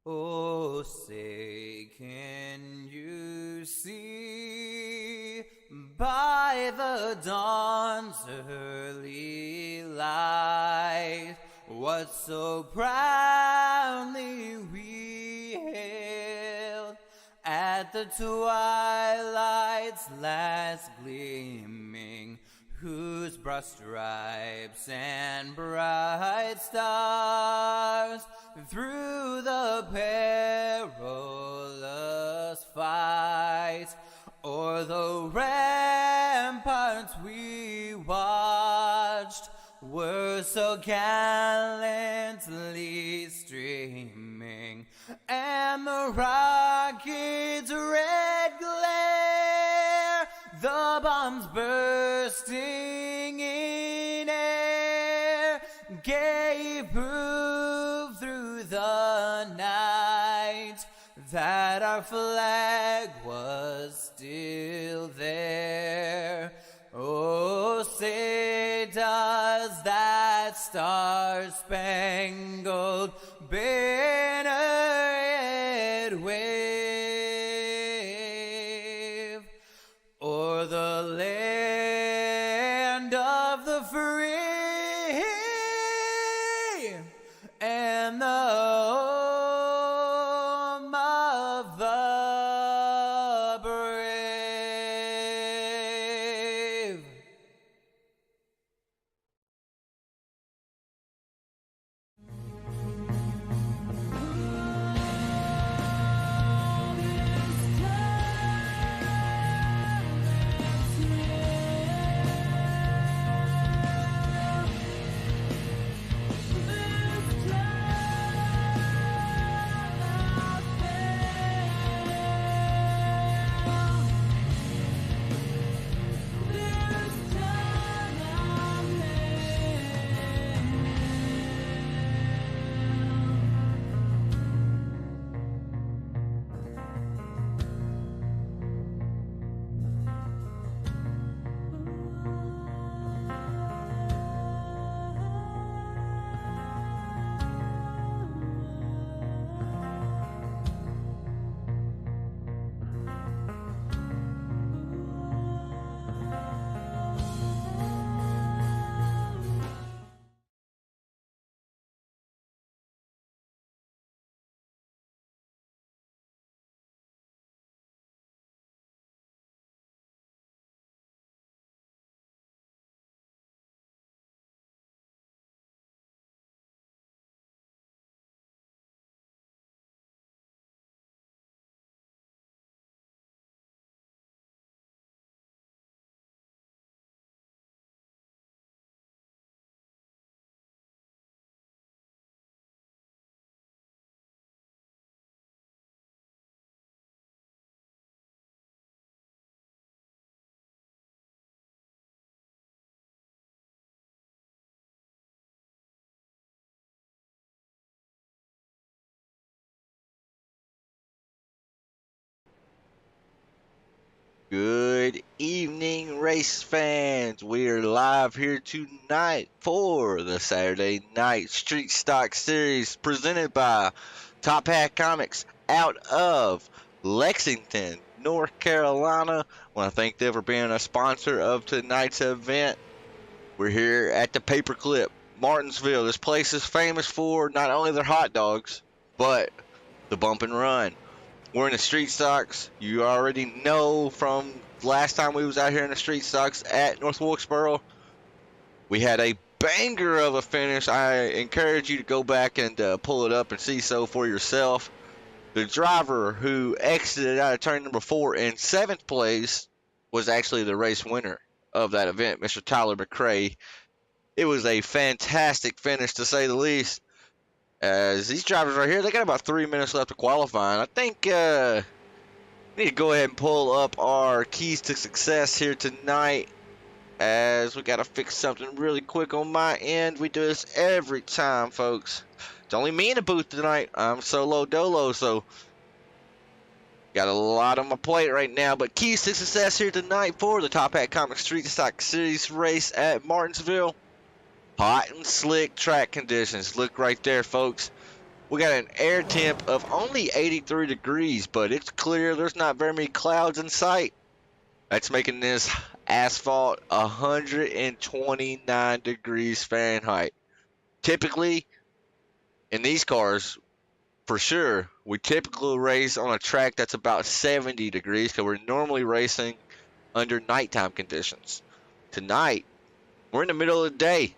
Oh, say, can you see by the dawn's early light what so proudly we hailed at the twilight's last gleaming, whose broad stripes and bright stars through the perilous fight o'er the ramparts we watched were so gallantly streaming, and the rocket's red glare, the bombs bursting in air, gave proof through the night that our flag was still there. Oh, say does that star-spangled banner yet wave o'er the land of the free and the home of the brave? Good evening, race fans. We are live here tonight for the Saturday Night Street Stock Series presented by Top Hat Comics out of Lexington, North Carolina. I want to thank them for being a sponsor of tonight's event. We're here at the Paperclip, Martinsville. This place is famous for not only their hot dogs, but the bump and run. We're in the street stocks. You already know from last time we was out here in the street stocks at North Wilkesboro, we had a banger of a finish. I encourage you to go back and pull it up and see so for yourself. The driver who exited out of turn number 4 in 7th place was actually the race winner of that event, Mr. Tyler McCrae. It was a fantastic finish, to say the least. As these drivers right here, they got about 3 minutes left to qualify. And I think we need to go ahead and pull up our keys to success here tonight, as we got to fix something really quick on my end. We do this every time, folks. It's only me in the booth tonight. I'm solo dolo, so got a lot on my plate right now. But keys to success here tonight for the Top Hat Comics Street Stock Series race at Martinsville. Hot and slick track conditions. Look right there, folks. We got an air temp of only 83 degrees, but it's clear. There's not very many clouds in sight. That's making this asphalt 129 degrees Fahrenheit. Typically, in these cars, for sure, we typically race on a track that's about 70 degrees because we're normally racing under nighttime conditions. Tonight, we're in the middle of the day.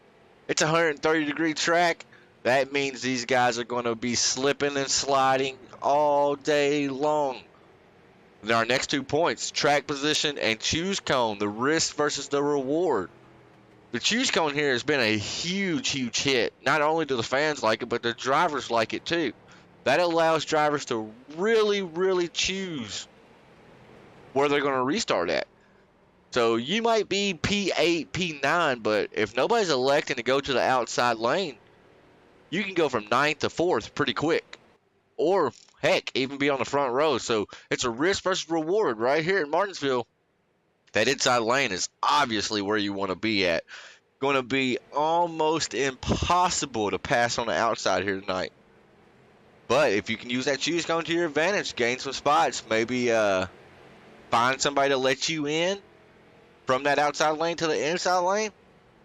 It's a 130-degree track. That means these guys are going to be slipping and sliding all day long. Then our next 2 points, track position and choose cone, the risk versus the reward. The choose cone here has been a huge hit. Not only do the fans like it, but the drivers like it too. That allows drivers to really choose where they're going to restart at. So you might be P8, P9, but if nobody's electing to go to the outside lane, you can go from 9th to 4th pretty quick. Or, heck, even be on the front row. So it's a risk versus reward right here in Martinsville. That inside lane is obviously where you want to be at. Going to be almost impossible to pass on the outside here tonight. But if you can use that choose cone to your advantage, gain some spots, maybe find somebody to let you in from that outside lane to the inside lane,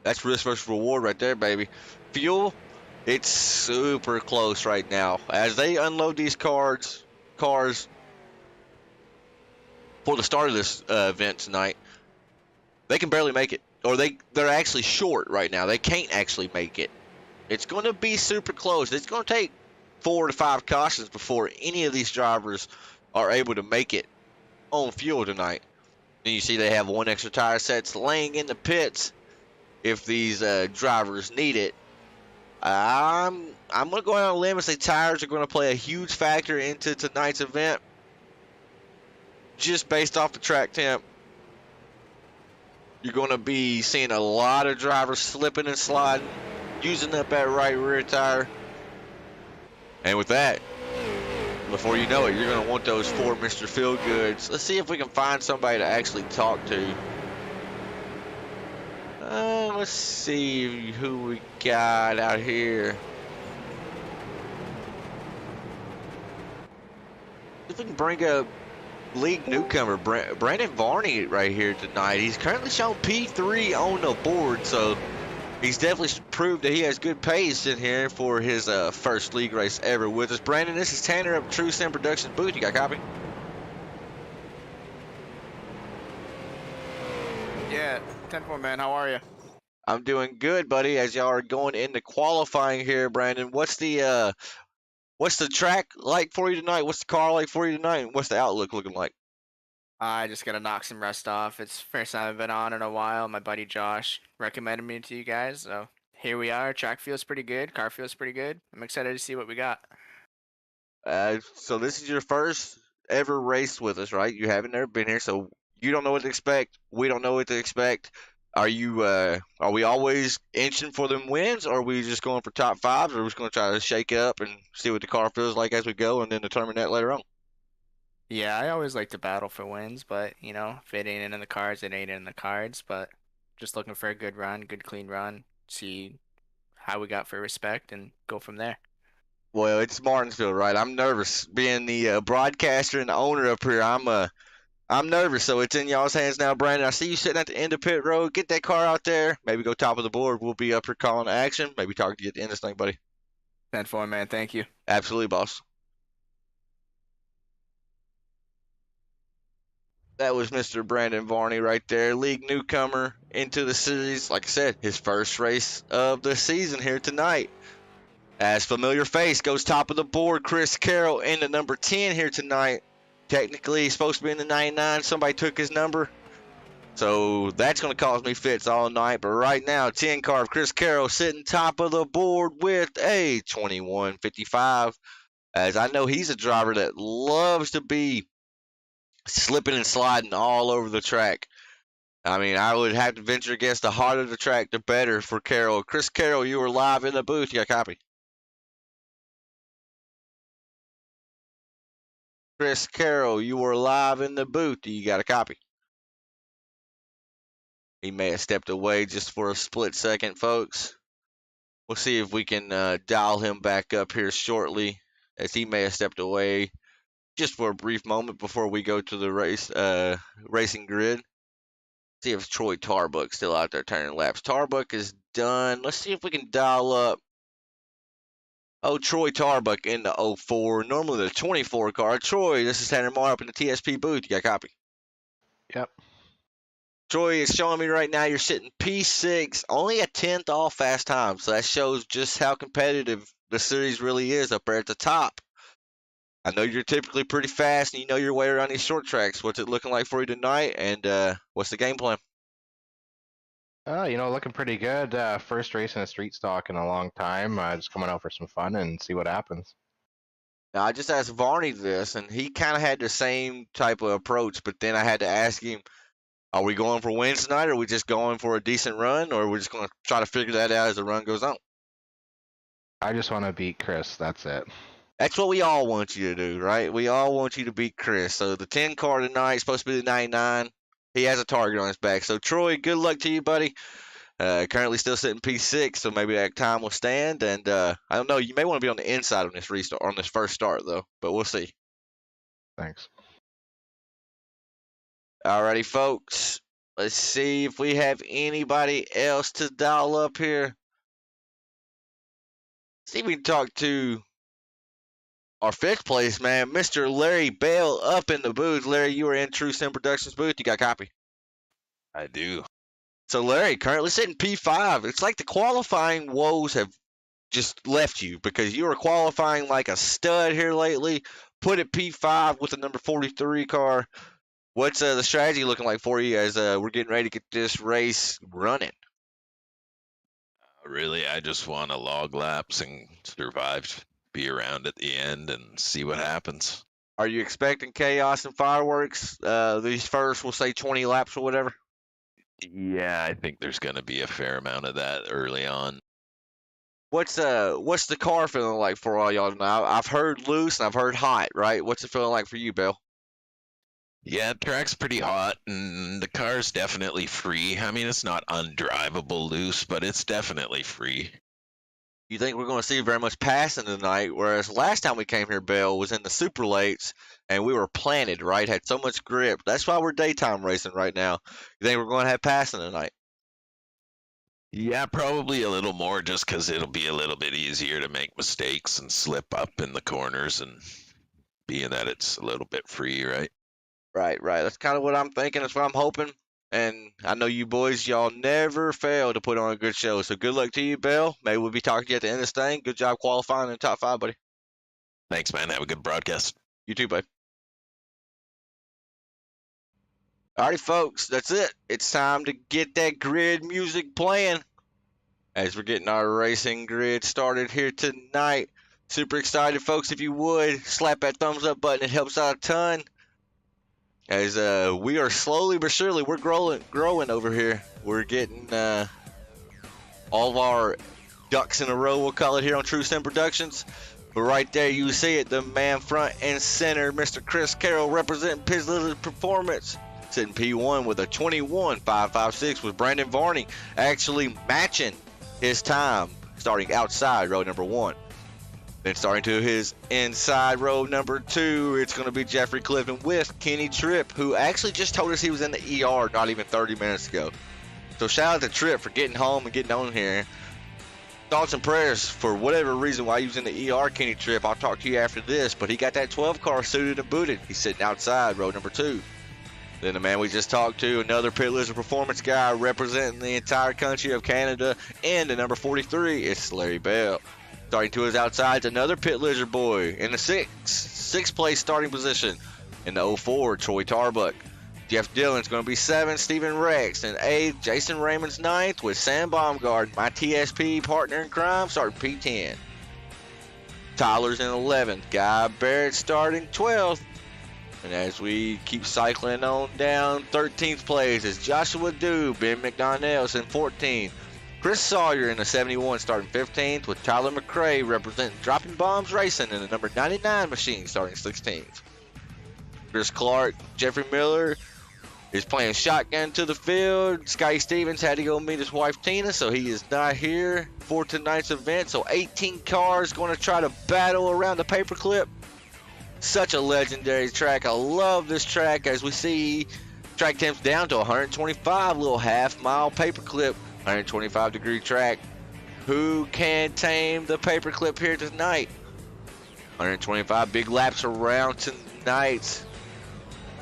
that's risk versus reward right there, baby. Fuel, it's super close right now. As they unload these cars for the start of this event tonight, they can barely make it. Or they're actually short right now. They can't actually make it. It's going to be super close. It's going to take 4 to 5 cautions before any of these drivers are able to make it on fuel tonight. And you see they have 1 extra tire sets laying in the pits if these drivers need it. I'm going to go out on a limb and say tires are going to play a huge factor into tonight's event. Just based off the track temp. You're going to be seeing a lot of drivers slipping and sliding, using up that right rear tire. And with that, before you know it, you're going to want those 4 Mr. Feelgoods. Let's see if we can find somebody to actually talk to. Let's see who we got out here. If we can bring up league newcomer Brandon Varney right here tonight. He's currently shown P3 on the board, so he's definitely proved that he has good pace in here for his first league race ever with us. Brandon, this is Tanner up True Sim Productions booth. You got a copy? Yeah, 10-4 man, how are you? I'm doing good, buddy. As y'all are going into qualifying here, Brandon, what's the track like for you tonight? What's the car like for you tonight? What's the outlook looking like? I just gotta knock some rust off. It's the first time I've been on in a while. My buddy Josh recommended me to you guys, so here we are. Track feels pretty good. Car feels pretty good. I'm excited to see what we got. So this is your first ever race with us, right? You haven't ever been here, so you don't know what to expect. We don't know what to expect. Are we always inching for them wins, or are we just going for top 5s, or are we just going to try to shake it up and see what the car feels like as we go and then determine that later on? Yeah, I always like to battle for wins, but if it ain't in the cards, it ain't in the cards. But just looking for a good run, good clean run, see how we got for respect, and go from there. Well, it's Martinsville, right? I'm nervous being the broadcaster and the owner up here. I'm nervous, so it's in y'all's hands now, Brandon. I see you sitting at the end of pit road. Get that car out there. Maybe go top of the board. We'll be up here calling action. Maybe talking to you at the end of this thing, buddy. 10-4 man, thank you. Absolutely, boss. That was Mr. Brandon Varney right there, league newcomer into the series. Like I said, his first race of the season here tonight. As familiar face goes top of the board, Chris Carroll into number 10 here tonight. Technically, he's supposed to be in the 99. Somebody took his number. So that's going to cause me fits all night. But right now, 10 car of Chris Carroll sitting top of the board with a 2155. As I know he's a driver that loves to be slipping and sliding all over the track. I mean, I would have to venture against the harder the track, the better for Carroll. Chris Carroll, you were live in the booth. You got a copy? Chris Carroll, you were live in the booth. Do you got a copy? He may have stepped away just for a split second, folks. We'll see if we can dial him back up here shortly, as he may have stepped away just for a brief moment before we go to the racing grid. See if Troy Tarbuck's still out there turning laps. Tarbuck is done. Let's see if we can dial up. Oh, Troy Tarbuck in the 04. Normally the 24 car. Troy, this is Tanner Moore up in the TSP booth. You got a copy? Yep. Troy is showing me right now you're sitting P6, only a 10th off fast time. So that shows just how competitive the series really is up there at the top. I know you're typically pretty fast and you know your way around these short tracks. What's it looking like for you tonight? And what's the game plan? Looking pretty good. First race in a street stock in a long time. Just coming out for some fun and see what happens. Now, I just asked Varney this, and he kind of had the same type of approach, but then I had to ask him, are we going for wins tonight, or are we just going for a decent run, or are we just going to try to figure that out as the run goes on? I just want to beat Chris. That's it. That's what we all want you to do, right? We all want you to beat Chris. So the 10 car tonight is supposed to be the 99. He has a target on his back. So, Troy, good luck to you, buddy. Currently still sitting P6, so maybe that time will stand. And I don't know, you may want to be on the inside on this restart, on this first start, though. But we'll see. Thanks. Alrighty, folks. Let's see if we have anybody else to dial up here. See if we can talk to our fifth place man, Mr. Larry Bell, up in the booth. Larry, you are in True Sim Productions booth. You got a copy? I do. So, Larry, currently sitting P5. It's like the qualifying woes have just left you because you were qualifying like a stud here lately. Put at P5 with the number 43 car. What's the strategy looking like for you as we're getting ready to get this race running? Really, I just want to log laps and survive, be around at the end and see what happens. Are you expecting chaos and fireworks? These first, we'll say 20 laps or whatever? Yeah, I think there's going to be a fair amount of that early on. What's the car feeling like for all y'all now? I've heard loose and I've heard hot, right? What's it feeling like for you, Bill? Yeah, the track's pretty hot and the car's definitely free. I mean, it's not undrivable loose, but it's definitely free. You think we're going to see very much passing tonight, whereas last time we came here, Bill, was in the super lates, and we were planted, right? Had so much grip. That's why we're daytime racing right now. You think we're going to have passing tonight? Yeah, probably a little more just because it'll be a little bit easier to make mistakes and slip up in the corners and being that it's a little bit free, right? Right. That's kind of what I'm thinking. That's what I'm hoping. And I know you boys, y'all never fail to put on a good show. So good luck to you, Bill. Maybe we'll be talking to you at the end of this thing. Good job qualifying in the top 5, buddy. Thanks, man. Have a good broadcast. You too, babe. Alrighty, folks. That's it. It's time to get that grid music playing as we're getting our racing grid started here tonight. Super excited, folks. If you would, slap that thumbs up button. It helps out a ton. As we are slowly but surely, we're growing over here. We're getting all of our ducks in a row, we'll call it, here on True Sim Productions. But right there, you see it, the man front and center, Mr. Chris Carroll, representing Piz Lizard Performance, sitting P1 with a 21.556 with Brandon Varney actually matching his time, starting outside row number 1. Then starting to his inside row number 2, it's going to be Jeffrey Clifton with Kenny Tripp, who actually just told us he was in the ER not even 30 minutes ago. So shout out to Tripp for getting home and getting on here. Thoughts and prayers for whatever reason why he was in the ER, Kenny Tripp. I'll talk to you after this, but he got that 12 car suited and booted. He's sitting outside row number 2. Then the man we just talked to, another Pit Lizard Performance guy representing the entire country of Canada, and the number 43, it's Larry Bell. Starting to his outside, another Pit Lizard boy in the sixth place starting position. In the 04, Troy Tarbuck. Jeff Dillon's going to be 7th, Stephen Rex. And 8th, Jason Raymond's 9th with Sam Baumgart, my TSP partner in crime, starting P10. Tyler's in 11th. Guy Barrett starting 12th. And as we keep cycling on down, 13th place is Joshua Dew, Ben McDonnell's in 14th. Chris Sawyer in the 71 starting 15th with Tyler McCrae representing Dropping Bombs Racing in the number 99 machine starting 16th. Chris Clark, Jeffrey Miller is playing shotgun to the field. Scotty Stevens had to go meet his wife Tina, so he is not here for tonight's event. So 18 cars going to try to battle around the paperclip. Such a legendary track. I love this track. As we see, track temps down to 125, little half-mile paperclip, 125-degree track. Who can tame the paperclip here tonight? 125 big laps around tonight.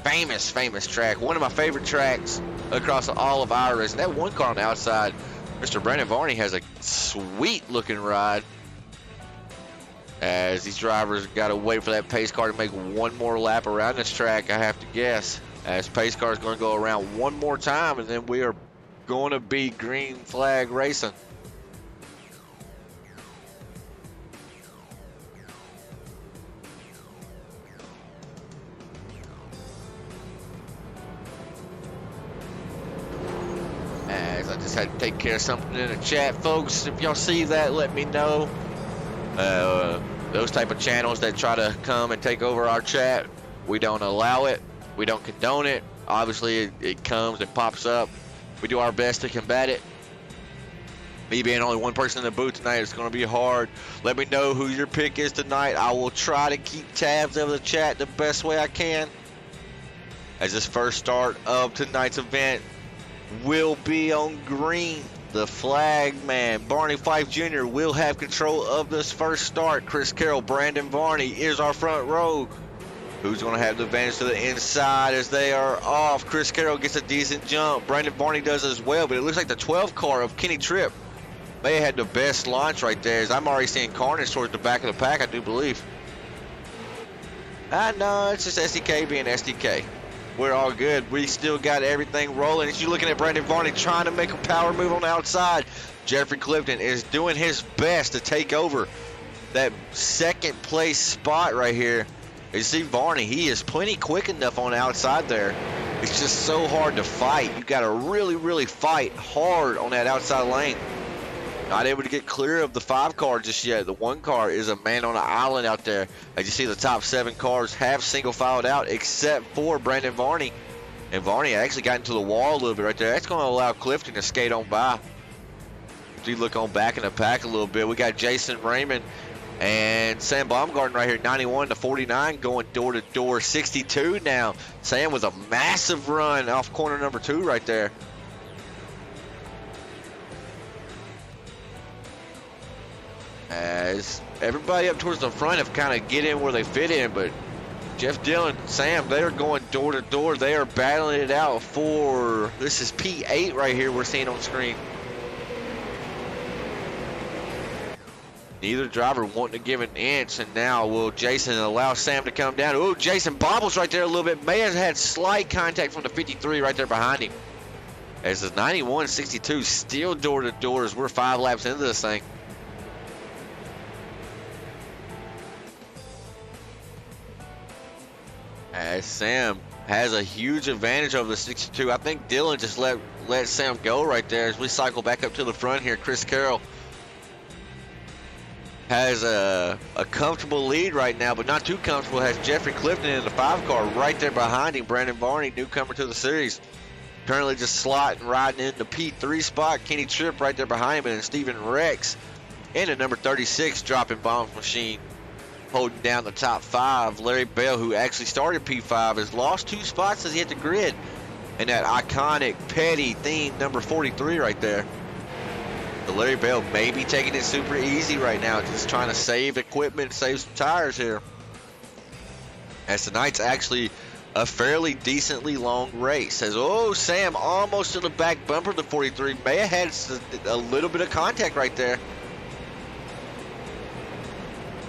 Famous track. One of my favorite tracks across all of iRacing. That one car on the outside, Mr. Brandon Varney, has a sweet looking ride. As these drivers got to wait for that pace car to make one more lap around this track, I have to guess. As pace car is going to go around one more time, and then we are going to be green flag racing. As I just had to take care of something in the chat, folks. If y'all see that, let me know. Those type of channels that try to come and take over our chat, we don't allow it. We don't condone it. Obviously, it comes and pops up. We do our best to combat it. Me being only one person in the booth tonight, it's going to be hard. Let me know who your pick is tonight. I will try to keep tabs of the chat the best way I can. As this first start of tonight's event will be on green. The flag man, Barney Fife Jr., will have control of this first start. Chris Carroll, Brandon Varney is our front row. Who's going to have the advantage to the inside as they are off? Chris Carroll gets a decent jump. Brandon Varney does as well, but it looks like the 12 car of Kenny Tripp may have had the best launch right there, as I'm already seeing carnage towards the back of the pack, I do believe. No, it's just SDK being SDK. We're all good. We still got everything rolling. As you're looking at Brandon Varney trying to make a power move on the outside, Jeffrey Clifton is doing his best to take over that second place spot right here. You see Varney, he is plenty quick enough on the outside there. It's just so hard to fight. You got to really fight hard on that outside lane. Not able to get clear of the 5 car just yet. The 1 car is a man on an island out there. As you see, the top 7 cars have single filed out except for Brandon Varney. And Varney actually got into the wall a little bit right there. That's going to allow Clifton to skate on by. If you look on back in the pack a little bit, we got Jason Raymond and Sam Baumgarten right here, 91 to 49, going door to door, 62 now. Sam with a massive run off corner number 2 right there. As everybody up towards the front have kind of get in where they fit in, but Jeff Dillon, Sam, they are going door to door. They are battling it out for, this is P8 right here we're seeing on screen. Neither driver wanting to give an inch, and now will Jason allow Sam to come down. Oh, Jason bobbles right there a little bit. May have had slight contact from the 53 right there behind him. As the 91-62 still door to door as we're 5 laps into this thing. As Sam has a huge advantage over the 62. I think Dillon just let Sam go right there as we cycle back up to the front here. Chris Carroll has a comfortable lead right now, but not too comfortable. Has Jeffrey Clifton in the 5 car right there behind him. Brandon Varney, newcomer to the series, currently just slotting, riding in the P3 spot. Kenny Tripp right there behind him, and Steven Rex in at number 36, dropping bombs machine, holding down the top 5. Larry Bell, who actually started P5, has lost 2 spots as he hit the grid. And that iconic petty theme number 43 right there. The Larry Bell may be taking it super easy right now, just trying to save equipment, save some tires here. As tonight's actually a fairly decently long race. As, oh, Sam almost to the back bumper of the 43. May have had a little bit of contact right there.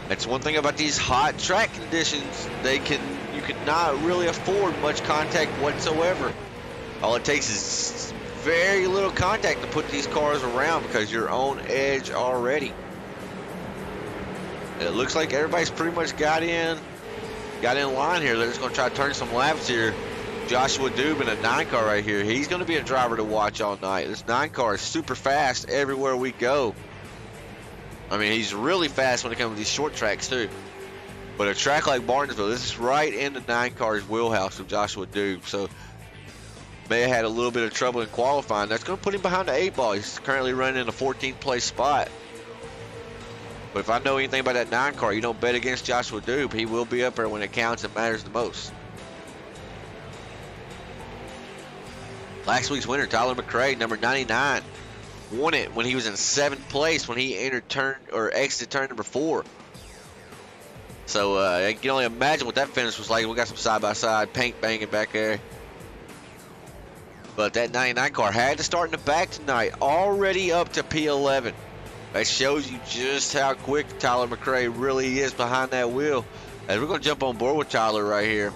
That's one thing about these hot track conditions. You cannot really afford much contact whatsoever. All it takes is very little contact to put these cars around because you're on edge already. It looks like everybody's pretty much got in line here. They're just going to try to turn some laps here. Joshua Dubin, a 9 car right here. He's going to be a driver to watch all night. This 9 car is super fast everywhere we go. I mean, he's really fast when it comes to these short tracks too. But a track like Martinsville, this is right in the 9 car's wheelhouse of Joshua Dube. So may have had a little bit of trouble in qualifying. That's going to put him behind the 8 ball. He's currently running in the 14th place spot. But if I know anything about that 9 car, you don't bet against Joshua Dube. He will be up there when it counts and matters the most. Last week's winner, Tyler McRae, number 99, won it when he was in 7th place when he entered exited turn number 4. So you can only imagine what that finish was like. We got some side-by-side paint banging back there. But that 99 car had to start in the back tonight, already up to P11. That shows you just how quick Tyler McRae really is behind that wheel. As we're going to jump on board with Tyler right here,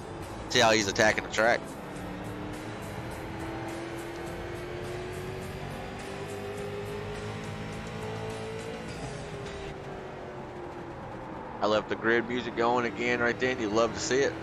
see how he's attacking the track. I left the grid music going again right then. You love to see it.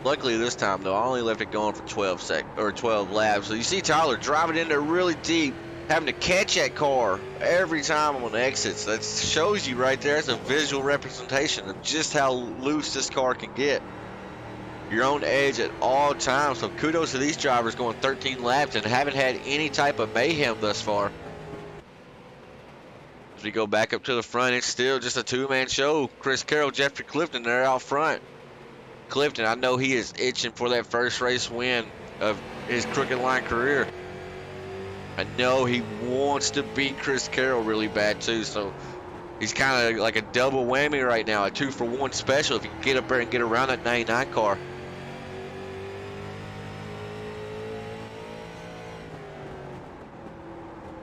Luckily this time though, I only left it going for 12 laps. So you see Tyler driving in there really deep, having to catch that car every time on exits. That shows you right there. It's a visual representation of just how loose this car can get. You're on edge at all times. So kudos to these drivers going 13 laps and haven't had any type of mayhem thus far. As we go back up to the front, it's still just a 2-man show. Chris Carroll, Jeffrey Clifton, they're out front. Clifton, I know he is itching for that first race win of his Crooked Line career. I know he wants to beat Chris Carroll really bad too, so he's kind of like a double whammy right now, a 2-for-1 special if you can get up there and get around that 99 car.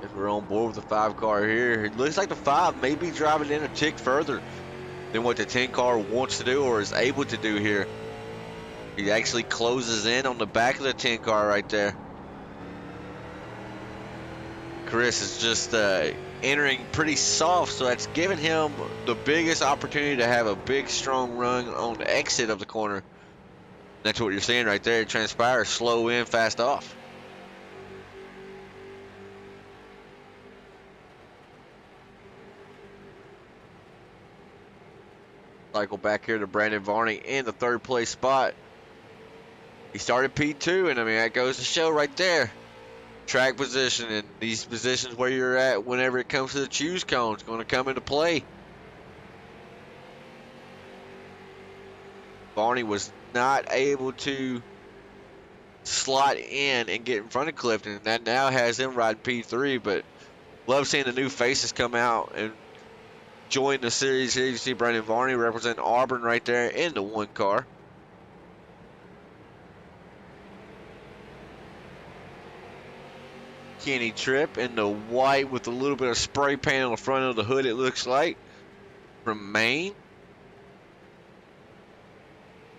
If we're on board with the 5 car here, it looks like the 5 may be driving in a tick further than what the 10 car wants to do or is able to do here. He actually closes in on the back of the 10 car right there. Chris is just entering pretty soft, so that's giving him the biggest opportunity to have a big strong run on the exit of the corner. That's what you're seeing right there. It transpires, slow in, fast off. Cycle back here to Brandon Varney in the 3rd place spot. He started P2, and I mean, that goes to show right there. Track position and these positions where you're at whenever it comes to the choose cone is going to come into play. Varney was not able to slot in and get in front of Clifton, and that now has him riding P3, but love seeing the new faces come out and join the series here. You see Brandon Varney representing Auburn right there in the 1 car. Kenny Tripp in the white with a little bit of spray paint on the front of the hood, it looks like, from Maine.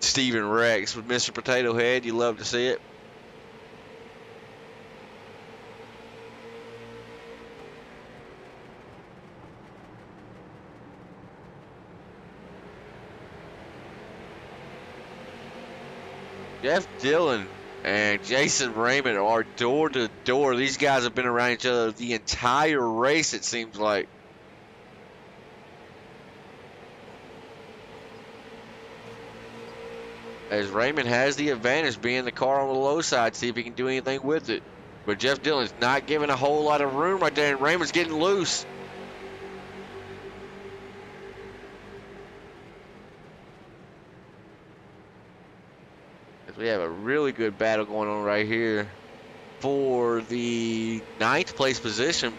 Steven Rex with Mr. Potato Head. You love to see it. Jeff Dillon and Jason Raymond are door to door. These guys have been around each other the entire race, it seems like. As Raymond has the advantage being the car on the low side, see if he can do anything with it. But Jeff Dillon's not giving a whole lot of room right there, and Raymond's getting loose. We have a really good battle going on right here for the 9th place position.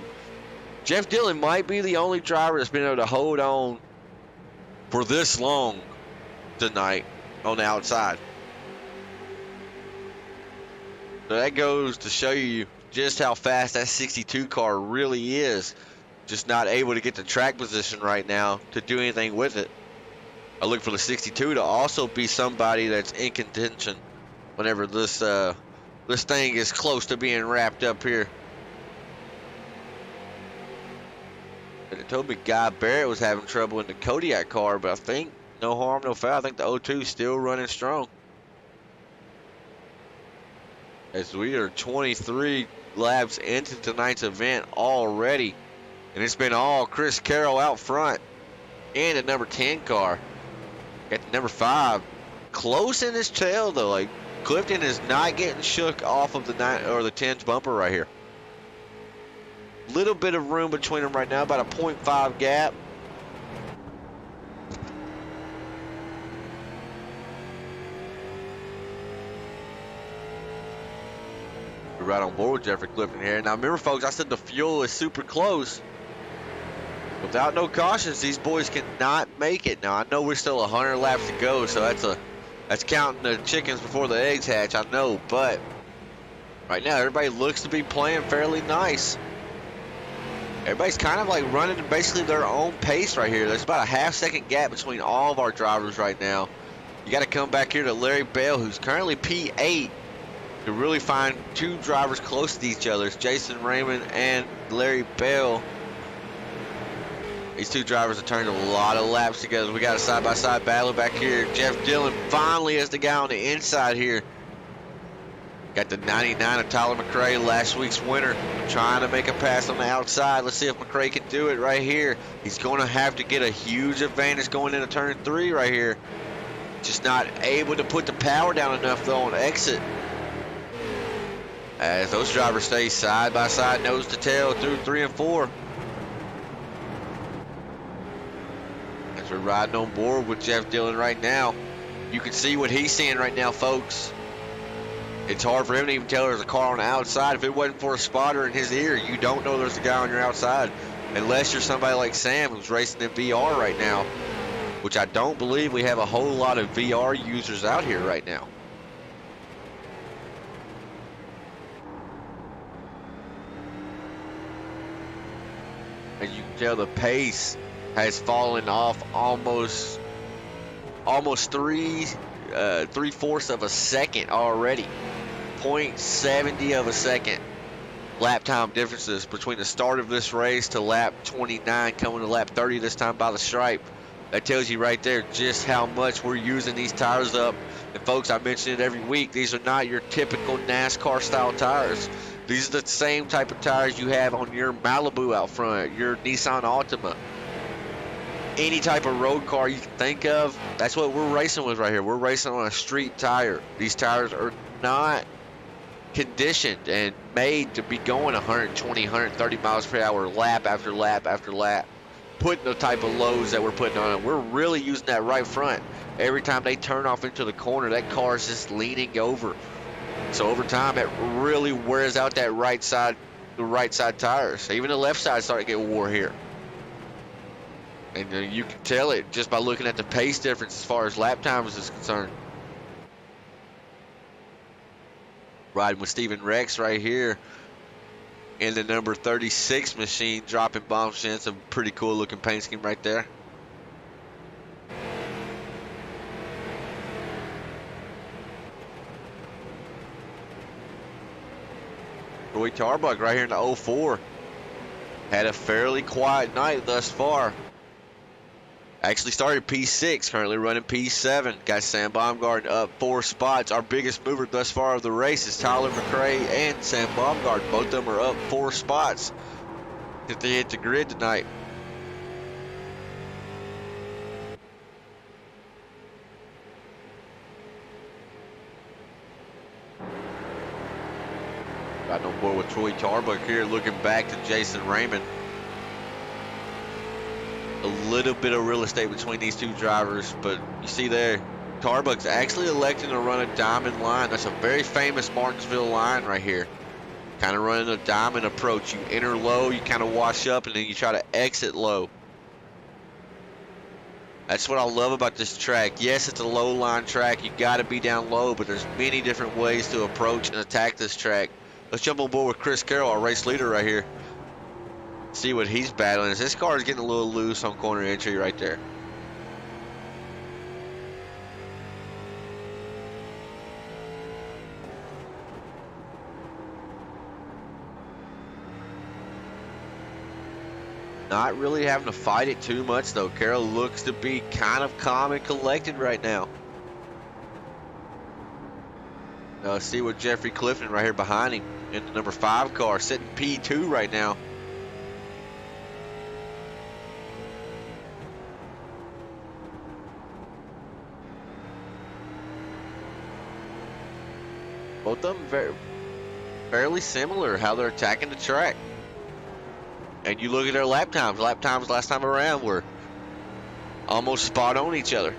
Jeff Dillon might be the only driver that's been able to hold on for this long tonight on the outside. So that goes to show you just how fast that 62 car really is. Just not able to get the track position right now to do anything with it. I look for the 62 to also be somebody that's in contention whenever this thing is close to being wrapped up here. And it told me Guy Barrett was having trouble in the Kodiak car, but I think no harm, no foul. I think the 02 is still running strong. As we are 23 laps into tonight's event already, and it's been all Chris Carroll out front and a number 10 car. Got the number 5 close in his tail though. Like Clifton is not getting shook off of the 9 or the 10's bumper right here. Little bit of room between them right now, about a 0.5 gap. We're right on board with Jeffrey Clifton here. Now remember folks, I said the fuel is super close. Without no cautions, these boys cannot make it. Now I know we're still 100 laps to go, so that's counting the chickens before the eggs hatch, I know, but right now everybody looks to be playing fairly nice. Everybody's kind of like running basically their own pace right here. There's about a half-second gap between all of our drivers right now. You got to come back here to Larry Bell, who's currently P8, to really find 2 drivers close to each other. It's Jason Raymond and Larry Bell. These 2 drivers have turned a lot of laps together. We got a side-by-side battle back here. Jeff Dillon finally is the guy on the inside here. Got the 99 of Tyler McRae, last week's winner, trying to make a pass on the outside. Let's see if McRae can do it right here. He's going to have to get a huge advantage going into turn 3 right here. Just not able to put the power down enough though on exit. As those drivers stay side by side, nose to tail through 3 and 4. As we're riding on board with Jeff Dillon right now. You can see what he's seeing right now, folks. It's hard for him to even tell there's a car on the outside. If it wasn't for a spotter in his ear, you don't know there's a guy on your outside. Unless you're somebody like Sam who's racing in VR right now, which I don't believe we have a whole lot of VR users out here right now. As you can tell, the pace has fallen off almost 3/4 of a second already. 0.70 of a second lap time differences between the start of this race to lap 29 coming to lap 30 this time by the stripe. That tells you right there just how much we're using these tires up. And folks, I mention it every week, these are not your typical NASCAR style tires. These are the same type of tires you have on your Malibu out front, your Nissan Altima. Any type of road car you can think of, that's what we're racing with right here. We're racing on a street tire. These tires are not conditioned and made to be going 120, 130 miles per hour lap after lap after lap, putting the type of loads that we're putting on them. We're really using that right front. Every time they turn off into the corner, that car is just leaning over. So over time, it really wears out that right side, the right side tires. Even the left side starting to get wore here. And you can tell it just by looking at the pace difference as far as lap times is concerned. Riding with Steven Rex right here in the number 36 machine, dropping bombs in. It's a pretty cool looking paint scheme right there. Roy Tarbuck right here in the 04. Had a fairly quiet night thus far. Actually started P6, currently running P7. Got Sam Baumgarten up 4 spots. Our biggest mover thus far of the race is Tyler McRae and Sam Baumgarten. Both of them are up 4 spots if they hit the grid tonight. Got on board with Troy Tarbuck here, looking back to Jason Raymond. A little bit of real estate between these 2 drivers, but you see there, Tarbuck's actually electing to run a diamond line. That's a very famous Martinsville line right here. Kind of running a diamond approach. You enter low, you kind of wash up, and then you try to exit low. That's what I love about this track. Yes, it's a low line track. You got to be down low, but there's many different ways to approach and attack this track. Let's jump on board with Chris Carroll, our race leader right here. See what he's battling. This car is getting a little loose on corner entry right there. Not really having to fight it too much though. Carroll looks to be kind of calm and collected right now. See what Jeffrey Clifton right here behind him in the number 5 car, sitting P2 right now. Both of them fairly similar how they're attacking the track. And you look at their lap times. Lap times last time around were almost spot on each other.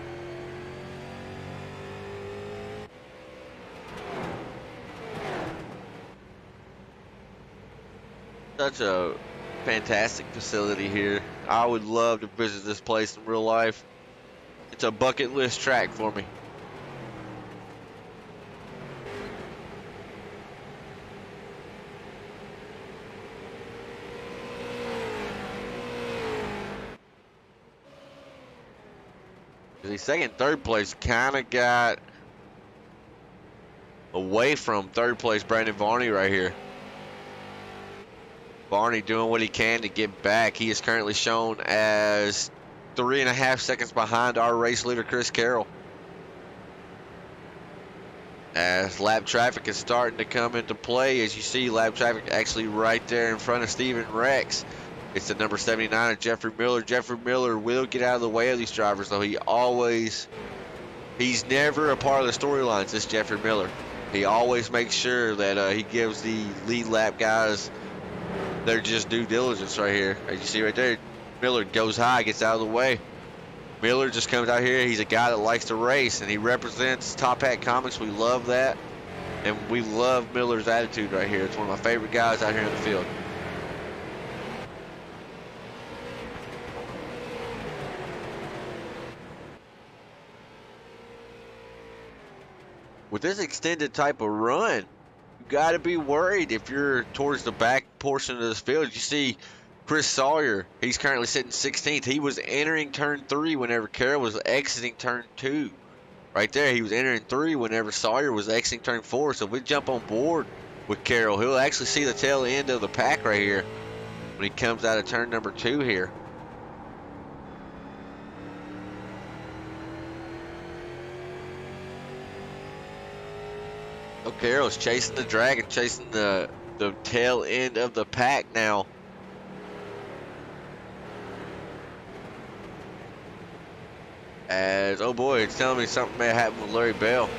Such a fantastic facility here. I would love to visit this place in real life. It's a bucket list track for me. The second, third place kind of got away from third place Brandon Varney right here. Varney doing what he can to get back. He is currently shown as 3.5 seconds behind our race leader, Chris Carroll. As lap traffic is starting to come into play, as you see lap traffic actually right there in front of Steven Rex. It's the number 79 of Jeffrey Miller. Jeffrey Miller will get out of the way of these drivers, though he's never a part of the storylines, this Jeffrey Miller. He always makes sure that he gives the lead lap guys their just due diligence right here. As you see right there, Miller goes high, gets out of the way. Miller just comes out here. He's a guy that likes to race, and he represents Top Hat Comics. We love that, and we love Miller's attitude right here. It's one of my favorite guys out here in the field. With this extended type of run, you got to be worried if you're towards the back portion of this field. You see Chris Sawyer, he's currently sitting 16th. He was entering turn 3 whenever Carroll was exiting turn 2. Right there, he was entering 3 whenever Sawyer was exiting turn 4. So if we jump on board with Carroll, he'll actually see the tail end of the pack right here when he comes out of turn number 2 here. Oh, Carroll's chasing the dragon, chasing the tail end of the pack now. As, oh boy, it's telling me something may happen with Larry Bell.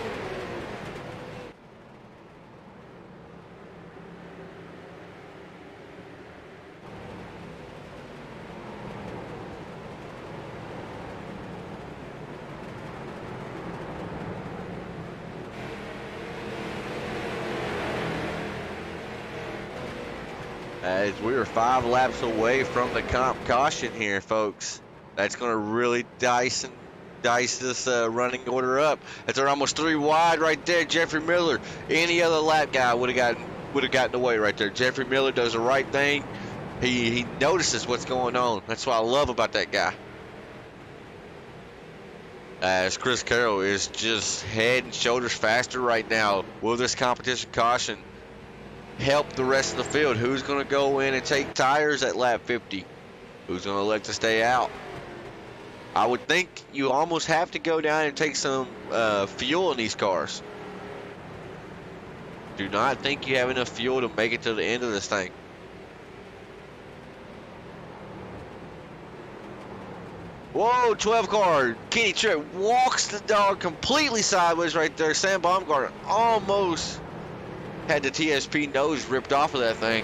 As we are 5 laps away from the comp caution here, folks. That's going to really dice this running order up. As they're almost 3 wide right there. Jeffrey Miller, any other lap guy would have gotten away right there. Jeffrey Miller does the right thing. He notices what's going on. That's what I love about that guy. As Chris Carroll is just head and shoulders faster right now. Will this competition caution help the rest of the field? Who's going to go in and take tires at lap 50? Who's going to elect to stay out? I would think you almost have to go down and take some fuel in these cars. Do not think you have enough fuel to make it to the end of this thing. Whoa, 12 car. Kenny Tripp walks the dog completely sideways right there. Sam Baumgartner almost had the TSP nose ripped off of that thing.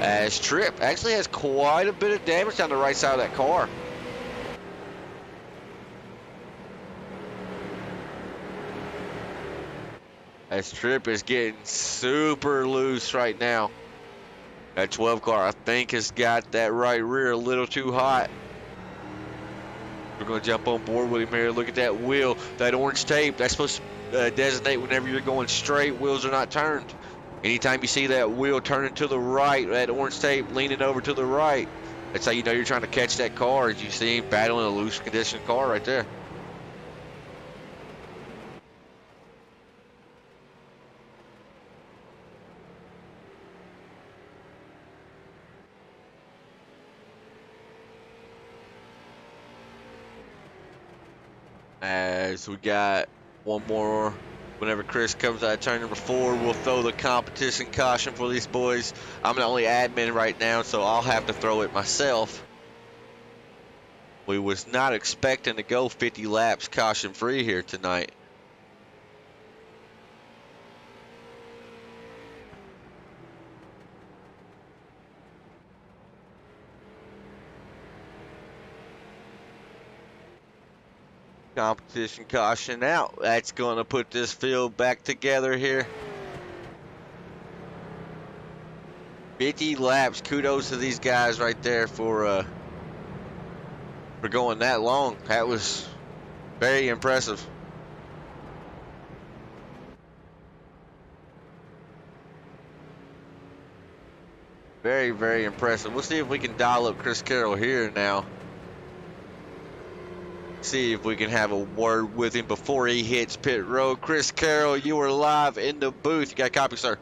As Tripp actually has quite a bit of damage on the right side of that car. As Tripp is getting super loose right now. That 12 car, I think, has got that right rear a little too hot. We're going to jump on board with him here. Look at that wheel, that orange tape. That's supposed to designate whenever you're going straight, wheels are not turned. Anytime you see that wheel turning to the right, that orange tape leaning over to the right, that's how you know you're trying to catch that car, as you see him battling a loose condition car right there. As we got one more. Whenever Chris comes out of turn number 4, we'll throw the competition caution for these boys. I'm the only admin right now, so I'll have to throw it myself. We was not expecting to go 50 laps caution free here tonight. Competition caution out. That's going to put this field back together here. 50 laps. Kudos to these guys right there for going that long. That was very impressive. Very, very impressive. We'll see if we can dial up Chris Carroll here now. See if we can have a word with him before he hits pit road. Chris Carroll, you are live in the booth. You got a copy, sir?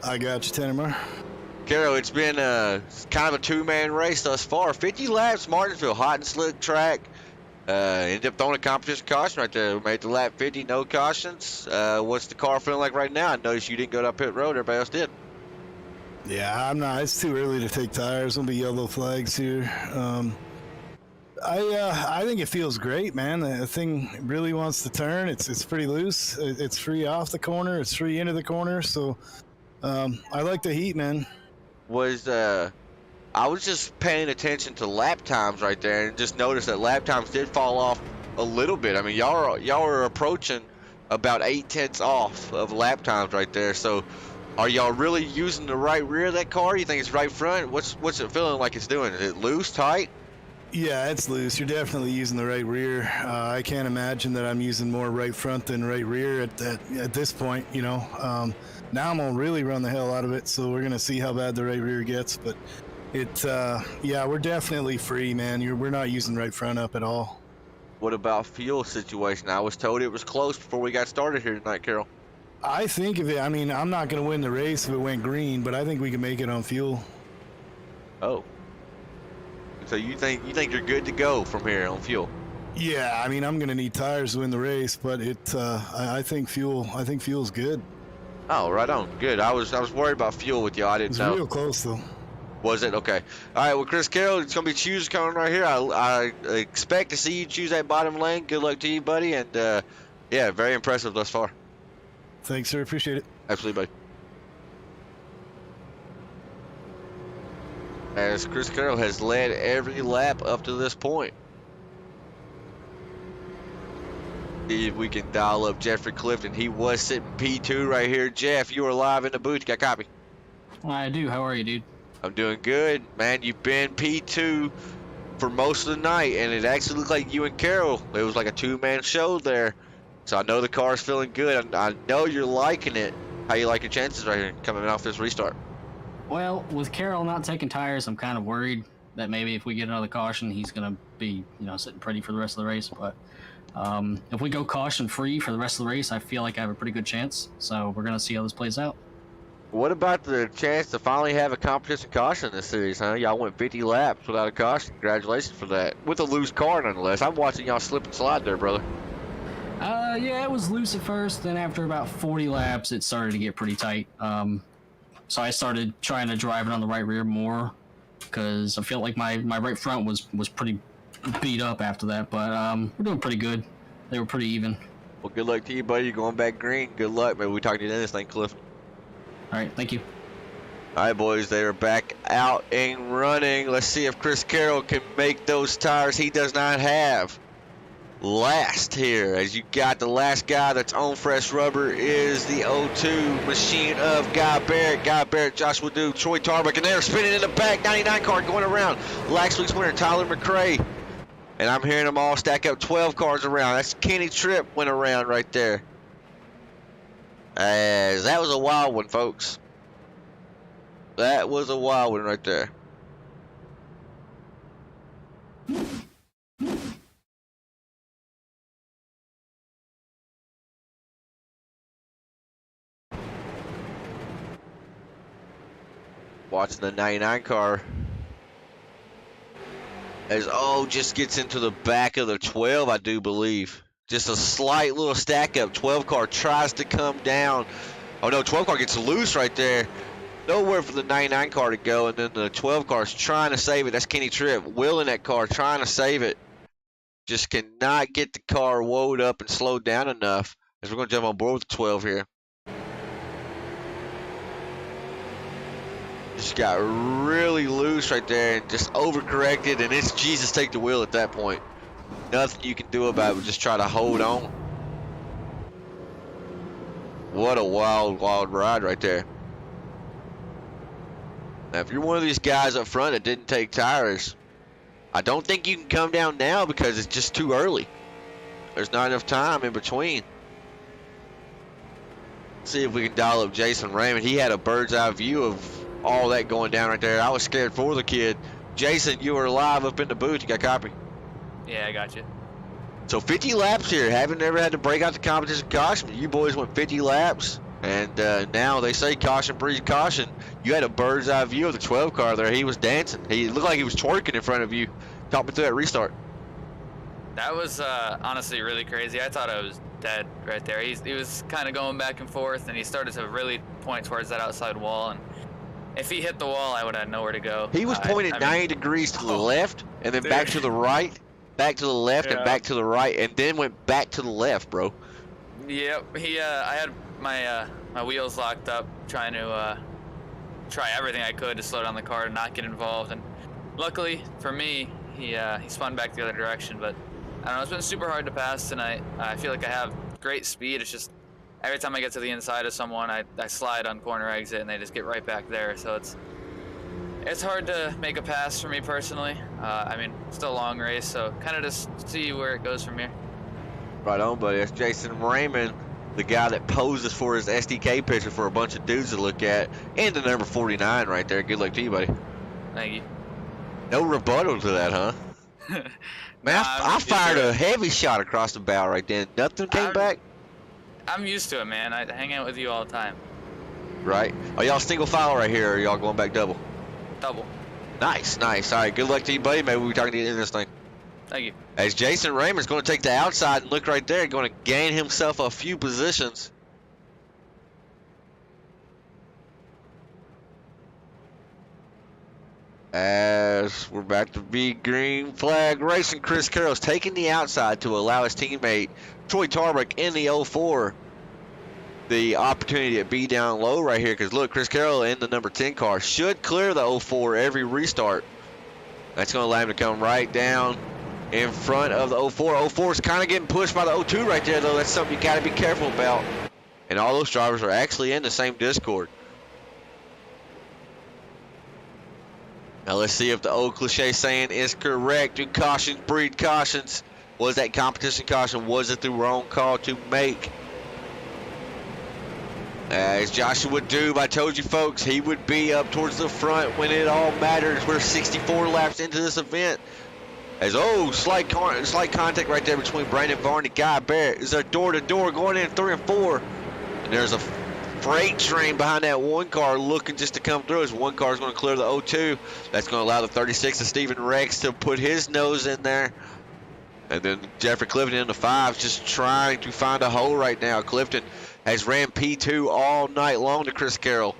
I got you, Tanner. Carroll, it's been kind of a two-man race thus far. 50 laps, Martinsville, hot and slick track. Ended up throwing a competition caution right there. We made the lap 50, no cautions. What's the car feeling like right now? I noticed you didn't go down pit road. Everybody else did. Yeah, I'm not. It's too early to take tires. There'll be yellow flags here. I think it feels great, man. The thing really wants to turn. It's pretty loose. It's free off the corner. It's free into the corner. So I like the heat, man. I was just paying attention to lap times right there and just noticed that lap times did fall off a little bit. I mean, y'all are approaching about 8/10 off of lap times right there. So are y'all really using the right rear of that car? You think it's right front? What's it feeling like it's doing? Is it loose, tight? Yeah, it's loose. You're definitely using the right rear. I can't imagine that I'm using more right front than right rear at this point, you know. Now I'm gonna really run the hell out of it, so we're gonna see how bad the right rear gets. But yeah, we're definitely free, man. We're not using right front up at all. What about fuel situation? I was told it was close before we got started here tonight, Carroll. I think if it, I mean, I'm not gonna win the race if it went green, but I think we can make it on fuel. Oh. So you think you're good to go from here on fuel? Yeah, I mean, I'm gonna need tires to win the race, but I think fuel's good. Oh, right on. Good. I was worried about fuel with you. I didn't It's know. real close though. Was it? Okay. All right. Well, Chris Carroll, it's gonna be choose coming right here. I expect to see you choose that bottom lane. Good luck to you, buddy. And yeah, very impressive thus far. Thanks, sir. Appreciate it. Absolutely, buddy. As Chris Carroll has led every lap up to this point. See if we can dial up Jeffrey Clifton. He was sitting P2 right here. Jeff, you are live in the booth. You got a copy? I do. How are you, dude? I'm doing good, man. You've been P2 for most of the night, and it actually looked like you and Carroll. It was like a two-man show there. So I know the car's feeling good. I know you're liking it. How you like your chances right here coming off this restart? Well, with Carroll not taking tires, I'm kind of worried that maybe if we get another caution, he's going to be, sitting pretty for the rest of the race. But if we go caution-free for the rest of the race, I feel like I have a pretty good chance. So we're going to see how this plays out. What about the chance to finally have a competition caution in this series, huh? Y'all went 50 laps without a caution. Congratulations for that. With a loose car, nonetheless. I'm watching y'all slip and slide there, brother. Yeah, it was loose at first. Then after about 40 laps, it started to get pretty tight. So I started trying to drive it on the right rear more because I felt like my right front was pretty beat up after that. But we're doing pretty good. They were pretty even. Well, good luck to you, buddy. You're going back green. Good luck. Maybe we talk to you in this thing, Cliff. All right, thank you. All right, boys, they are back out and running. Let's see if Chris Carroll can make those tires he does not have. Last here, as you got the last guy that's on fresh rubber is the 02 machine of Guy Barrett, Joshua Duke, Troy Tarbuck, and they're spinning in the back. 99 car going around. Last week's winner, Tyler McRae. And I'm hearing them all stack up 12 cars around. That's Kenny Tripp went around right there. As that was a wild one, folks. That was a wild one right there. Watching the 99 car as just gets into the back of the 12, I do believe. Just a slight little stack up. 12 car tries to come down. Oh no, 12 car gets loose right there. Nowhere for the 99 car to go, and then the 12 car is trying to save it. That's Kenny Tripp wheeling that car, trying to save it. Just cannot get the car woed up and slowed down enough. As we're going to jump on board with the 12 here. Just got really loose right there and just overcorrected, and it's Jesus take the wheel at that point. Nothing you can do about it, just try to hold on. What a wild, wild ride right there. Now, if you're one of these guys up front that didn't take tires, I don't think you can come down now because it's just too early. There's not enough time in between. See if we can dial up Jason Raymond. He had a bird's eye view of all that going down right there. I was scared for the kid. Jason, you were live up in the booth. You got a copy? Yeah, I got you. So 50 laps here. Haven't ever had to break out the competition caution. You boys went 50 laps. And now they say caution breeds caution. You had a bird's eye view of the 12 car there. He was dancing. He looked like he was twerking in front of you. Talk me through that restart. That was honestly really crazy. I thought I was dead right there. He was kind of going back and forth, and he started to really point towards that outside wall. And if he hit the wall, I would have nowhere to go. He was pointed 90 degrees to the left, and then back to the right, back to the left, and back to the right, and then went back to the left, bro. Yep. I had my my wheels locked up, trying to try everything I could to slow down the car and not get involved. And luckily for me, he spun back the other direction. But I don't know, it's been super hard to pass tonight. I feel like I have great speed. It's just every time I get to the inside of someone, I slide on corner exit and they just get right back there. So it's hard to make a pass for me personally. I mean, still a long race, so kind of just see where it goes from here. Right on, buddy. That's Jason Raymond, the guy that poses for his SDK picture for a bunch of dudes to look at, and the number 49 right there. Good luck to you, buddy. Thank you. No rebuttal to that, huh? Man, I fired a heavy shot across the bow right then. Nothing came back? I'm used to it, man. I hang out with you all the time. Right. Are y'all single file right here, or are y'all going back double? Double. Nice, nice. All right, good luck to you, buddy. Maybe we'll be talking to you in this thing. Thank you. As Jason Raymond's going to take the outside and look right there, going to gain himself a few positions. As we're back to be green flag racing, Chris Carroll's taking the outside to allow his teammate Troy Tarbuck in the 04 the opportunity to be down low right here. Because look, Chris Carroll in the number 10 car should clear the 04 every restart. That's going to allow him to come right down in front of the 04. 04 is kind of getting pushed by the 02 right there, though. That's something you got to be careful about. And all those drivers are actually in the same Discord. Now let's see if the old cliche saying is correct. Do cautions breed cautions? Was that competition caution? Was it the wrong call to make? As Joshua Dube, I told you folks, he would be up towards the front when it all matters. We're 64 laps into this event. As slight contact right there between Brandon Varney and Guy Barrett. Is there door-to-door going in 3 and 4? And there's a freight train behind that one car looking just to come through. As one car is going to clear the 02. That's going to allow the 36 of Stephen Rex to put his nose in there. And then Jeffrey Clifton in the 5 just trying to find a hole right now. Clifton has ran P2 all night long to Chris Carroll.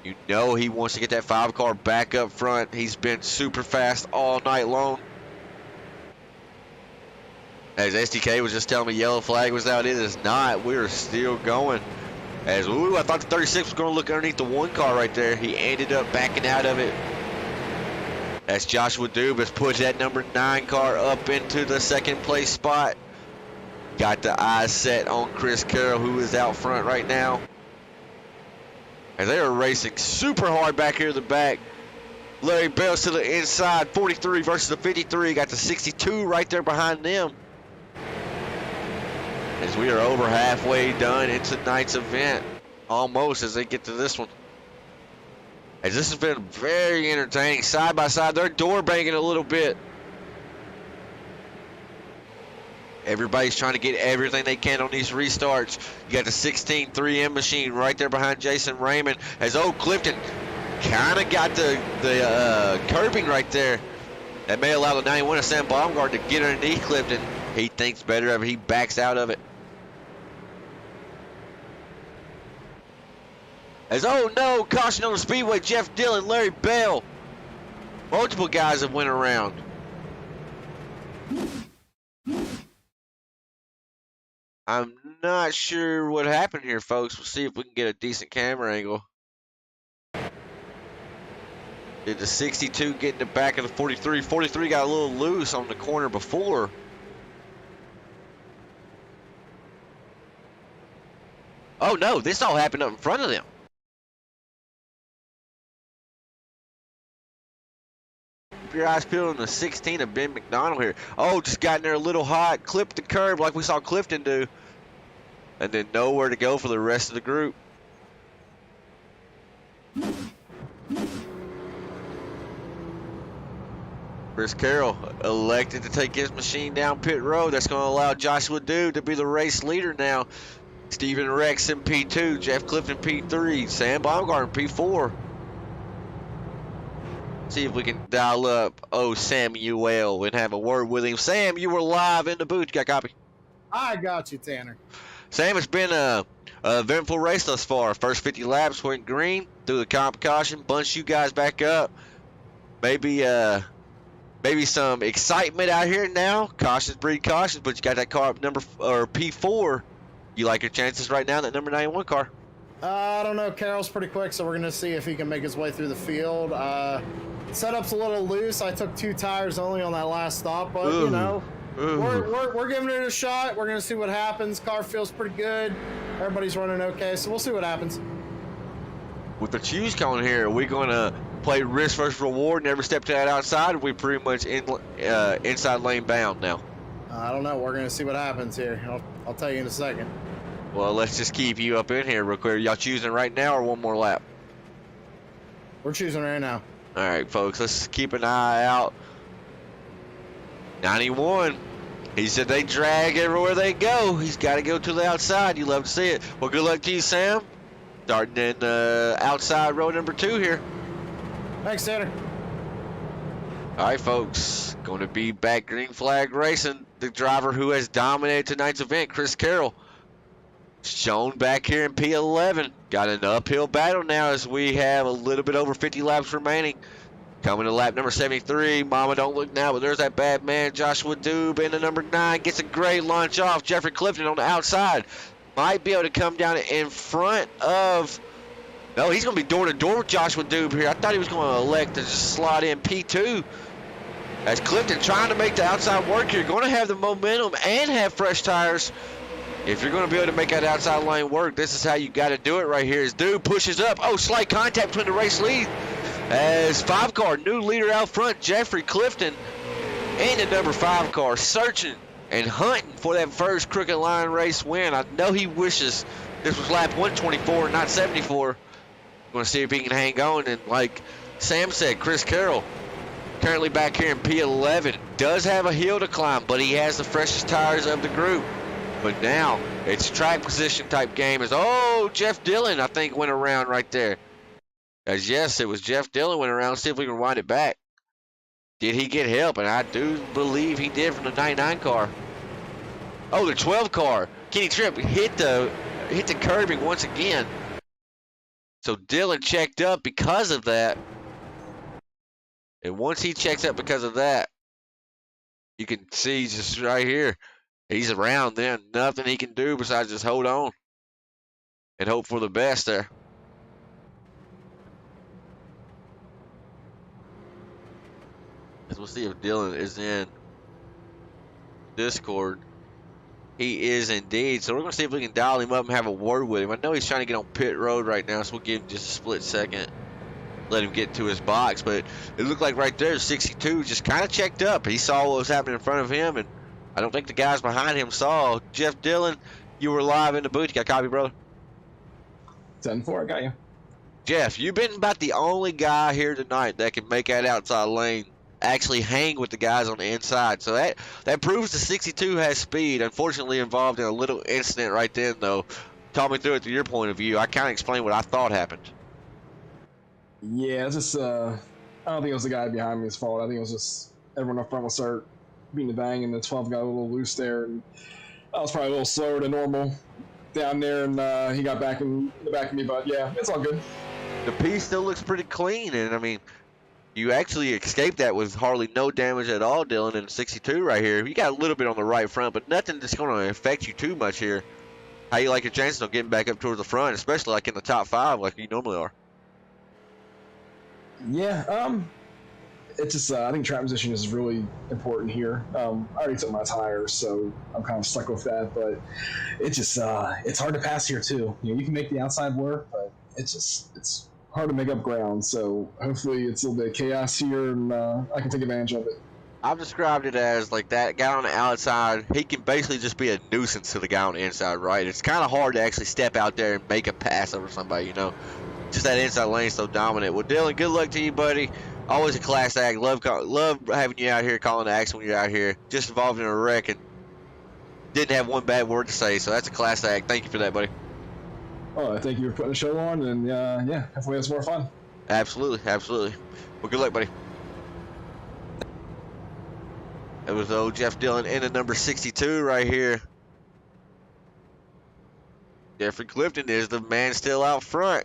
You know he wants to get that 5 car back up front. He's been super fast all night long. As SDK was just telling me yellow flag was out, it is not. We're still going. As, I thought the 36 was going to look underneath the 1 car right there. He ended up backing out of it. As Joshua Dubas pushed that number 9 car up into the 2nd place spot. Got the eyes set on Chris Carroll, who is out front right now. As they are racing super hard back here in the back. Larry Bell's to the inside, 43 versus the 53. Got the 62 right there behind them. As we are over halfway done in tonight's event. Almost as they get to this one. As this has been very entertaining. Side by side, they're door banging a little bit. Everybody's trying to get everything they can on these restarts. You got the 16 3M machine right there behind Jason Raymond. As Clifton kind of got the curbing right there. That may allow the 91 of Sam Baumgart to get underneath Clifton. He thinks better of it. He backs out of it. As no, caution on the speedway. Jeff Dillon, Larry Bell. Multiple guys have went around. I'm not sure what happened here, folks. We'll see if we can get a decent camera angle. Did the 62 get in the back of the 43? 43 got a little loose on the corner before. Oh no, this all happened up in front of them. Keep your eyes peeled on the 16 of Ben McDonald here. Oh, just got in there a little hot, clipped the curb like we saw Clifton do, and then nowhere to go for the rest of the group. Chris Carroll elected to take his machine down pit road. That's going to allow Joshua Dude to be the race leader now. Stephen Rex in P2, Jeff Clifton P3, Sam Baumgarten P4. See if we can dial up Samuel and have a word with him. Sam, you were live in the booth. You got a copy? I got you, Tanner. Sam, it's been a eventful race thus far. First 50 laps went green through the comp caution, bunched you guys back up. Maybe some excitement out here now. Cautions breed cautions, but you got that car up P4. You like your chances right now, that number 91 car? I don't know. Carroll's pretty quick, so we're going to see if he can make his way through the field. Setup's a little loose. I took 2 tires only on that last stop, but, you know, we're giving it a shot. We're going to see what happens. Car feels pretty good. Everybody's running okay, so we'll see what happens. With the choose cone here, are we going to play risk versus reward, never step to that outside, or are we pretty much inside lane bound now? I don't know. We're going to see what happens here. I'll tell you in a second. Well, let's just keep you up in here real quick. Y'all choosing right now or one more lap? We're choosing right now. All right, folks, let's keep an eye out. 91. He said they drag everywhere they go. He's got to go to the outside. You love to see it. Well, good luck to you, Sam. Starting in outside row number 2 here. Thanks, Tanner. All right, folks, going to be back green flag racing. The driver who has dominated tonight's event, Chris Carroll, shown back here in P11. Got an uphill battle now as we have a little bit over 50 laps remaining. Coming to lap number 73. Mama, don't look now, but there's that bad man, Joshua Dube, in the number 9. Gets a great launch off. Jeffrey Clifton on the outside. Might be able to come down in front of... No, he's going to be door-to-door with Joshua Dube here. I thought he was going to elect to just slot in P2. As Clifton trying to make the outside work here. Going to have the momentum and have fresh tires. If you're going to be able to make that outside lane work, this is how you got to do it right here. As Dude pushes up. Oh, slight contact between the race lead. As 5 car, new leader out front, Jeffrey Clifton, and the number 5 car searching and hunting for that first Crooked Line race win. I know he wishes this was lap 124, not 74. Going to see if he can hang on. And like Sam said, Chris Carroll, currently back here in P11, does have a hill to climb, but he has the freshest tires of the group. But now it's track position type game. As Jeff Dillon, I think, went around right there. As yes, it was Jeff Dillon went around. Let's see if we can rewind it back. Did he get help? And I do believe he did from the 99 car. Oh, the 12 car. Kenny Tripp hit the curbing once again. So Dillon checked up because of that. And once he checks up because of that, you can see just right here, he's around then. Nothing he can do besides just hold on and hope for the best there. We'll see if Dillon is in Discord. He is indeed. So we're going to see if we can dial him up and have a word with him. I know he's trying to get on pit road right now, so we'll give him just a split second. Let him get to his box. But it looked like right there, 62 just kind of checked up. He saw what was happening in front of him, and I don't think the guys behind him saw. Jeff Dillon, you were live in the booth. You got a copy, brother? 10-4, I got you. Jeff, you've been about the only guy here tonight that can make that outside lane actually hang with the guys on the inside. So that proves the 62 has speed. Unfortunately involved in a little incident right then, though. Talk me through it through your point of view. I kind of explained what I thought happened. Yeah, it's just, I don't think it was the guy behind me's fault. I think it was just everyone up front will start beating the bang, and the 12 got a little loose there. And I was probably a little slower than normal down there, and he got back in the back of me. But yeah, it's all good. The P still looks pretty clean, and I mean, you actually escaped that with hardly no damage at all, Dillon, in 62 right here. You got a little bit on the right front, but nothing that's going to affect you too much here. How you like your chances of getting back up towards the front, especially like in the top 5 like you normally are? Yeah, it's just I think track position is really important here. I already took my tires, so I'm kind of stuck with that. But it's just it's hard to pass here too. You can make the outside work, but it's hard to make up ground. So hopefully it's a little bit of chaos here, and I can take advantage of it. I've described it as like that guy on the outside, he can basically just be a nuisance to the guy on the inside, right? It's kind of hard to actually step out there and make a pass over somebody, you know? Just that inside lane so dominant. Well, Dylan, good luck to you, buddy. Always a class act. Love having you out here calling the action when you're out here. Just involved in a wreck and didn't have one bad word to say, so that's a class act. Thank you for that, buddy. Oh, thank you for putting the show on, and yeah, hopefully it's more fun. Absolutely, absolutely. Well, good luck, buddy. It was old Jeff Dillon in the number 62 right here. Jeffrey Clifton is the man still out front.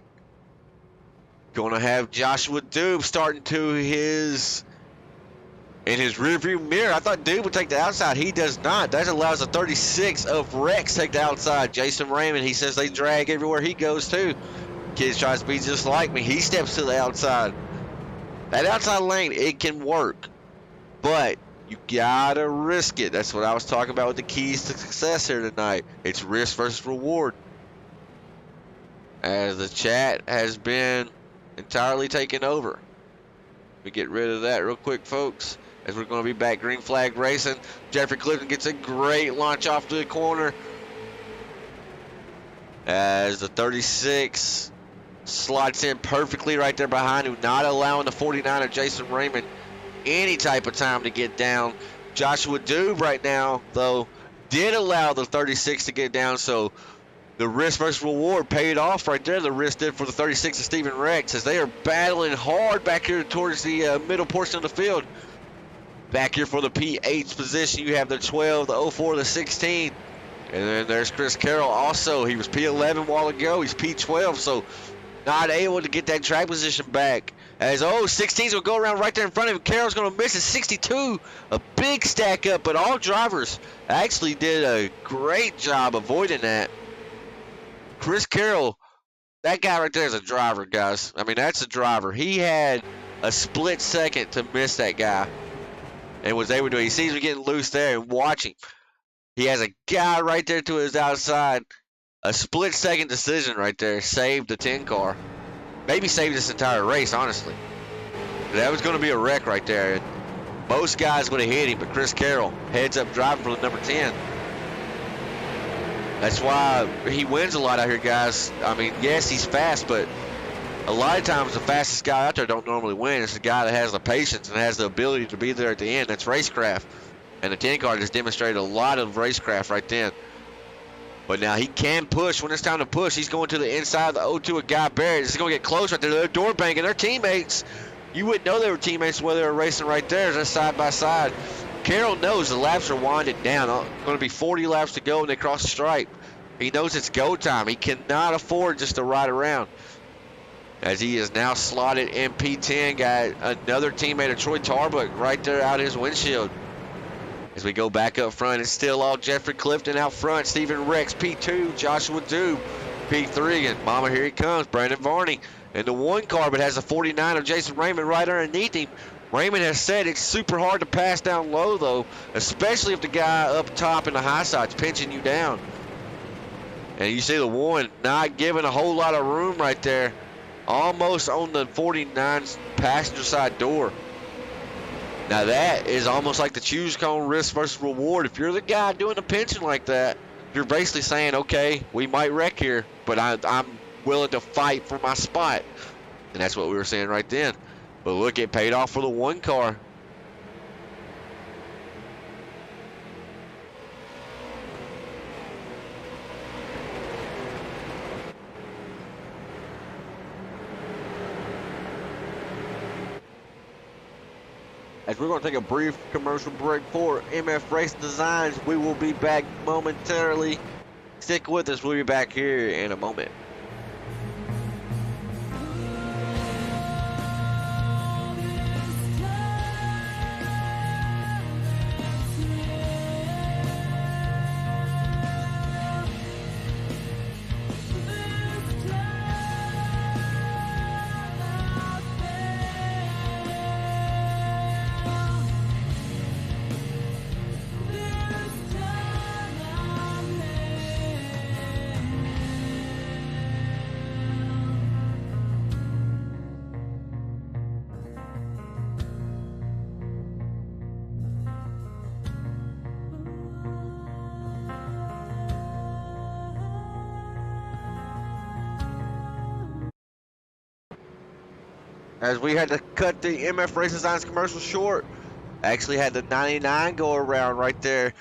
Going to have Joshua Doob starting to in his rearview mirror. I thought Doob would take the outside. He does not. That allows a 36 of Rex take the outside. Jason Raymond, he says they drag everywhere he goes too. Kids tries to be just like me. He steps to the outside. That outside lane, it can work, but you gotta risk it. That's what I was talking about with the keys to success here tonight. It's risk versus reward. As the chat has been entirely taken over. We get rid of that real quick, folks, as we're going to be back green flag racing. Jeffrey Clifton gets a great launch off to the corner as the 36 slots in perfectly right there behind him, not allowing the 49 of Jason Raymond any type of time to get down. Joshua Doob right now, though, did allow the 36 to get down, so the risk versus reward paid off right there. The risk did for the 36 of Stephen Rex, as they are battling hard back here towards the middle portion of the field. Back here for the P8 position, you have the 12, the 04, the 16. And then there's Chris Carroll also. He was P11 a while ago. He's P12, so not able to get that track position back. As 16s will go around right there in front of him. Carroll's going to miss a 62. A big stack up, but all drivers actually did a great job avoiding that. Chris Carroll, that guy right there is a driver, guys. I mean, that's a driver. He had a split second to miss that guy and was able to. He sees him getting loose there and watching. He has a guy right there to his outside. A split second decision right there saved the 10 car. Maybe saved this entire race, honestly. That was going to be a wreck right there. Most guys would have hit him, but Chris Carroll heads up driving for the number 10. That's why he wins a lot out here, guys. I mean, yes, he's fast, but a lot of times the fastest guy out there don't normally win. It's the guy that has the patience and has the ability to be there at the end. That's racecraft. And the 10 car just demonstrated a lot of racecraft right then. But now he can push when it's time to push. He's going to the inside of the 0-2 of Guy Barrett. He's going to get close right there. They're door banging. They're teammates. You wouldn't know they were teammates while they were racing right there. They're side by side. Carroll knows the laps are winding down. Going to be 40 laps to go when they cross the stripe. He knows it's go time. He cannot afford just to ride around. As he is now slotted in P10. Got another teammate of Troy Tarbuck right there out his windshield. As we go back up front, it's still all Jeffrey Clifton out front. Stephen Rex, P2. Joshua Doob, P3. And mama, here he comes, Brandon Varney. And the 1 car, but has a 49 of Jason Raymond right underneath him. Raymond has said it's super hard to pass down low, though, especially if the guy up top in the high side's pinching you down. And you see the 1 not giving a whole lot of room right there. Almost on the 49's passenger side door. Now that is almost like the choose cone risk versus reward. If you're the guy doing the pinching like that, you're basically saying, okay, we might wreck here, but I'm willing to fight for my spot. And that's what we were saying right then. But look, it paid off for the 1 car. As we're going to take a brief commercial break for MF Race Designs, we will be back momentarily. Stick with us. We'll be back here in a moment. as we had to cut the MF Racing Science commercial short. Actually had the 99 go around right there.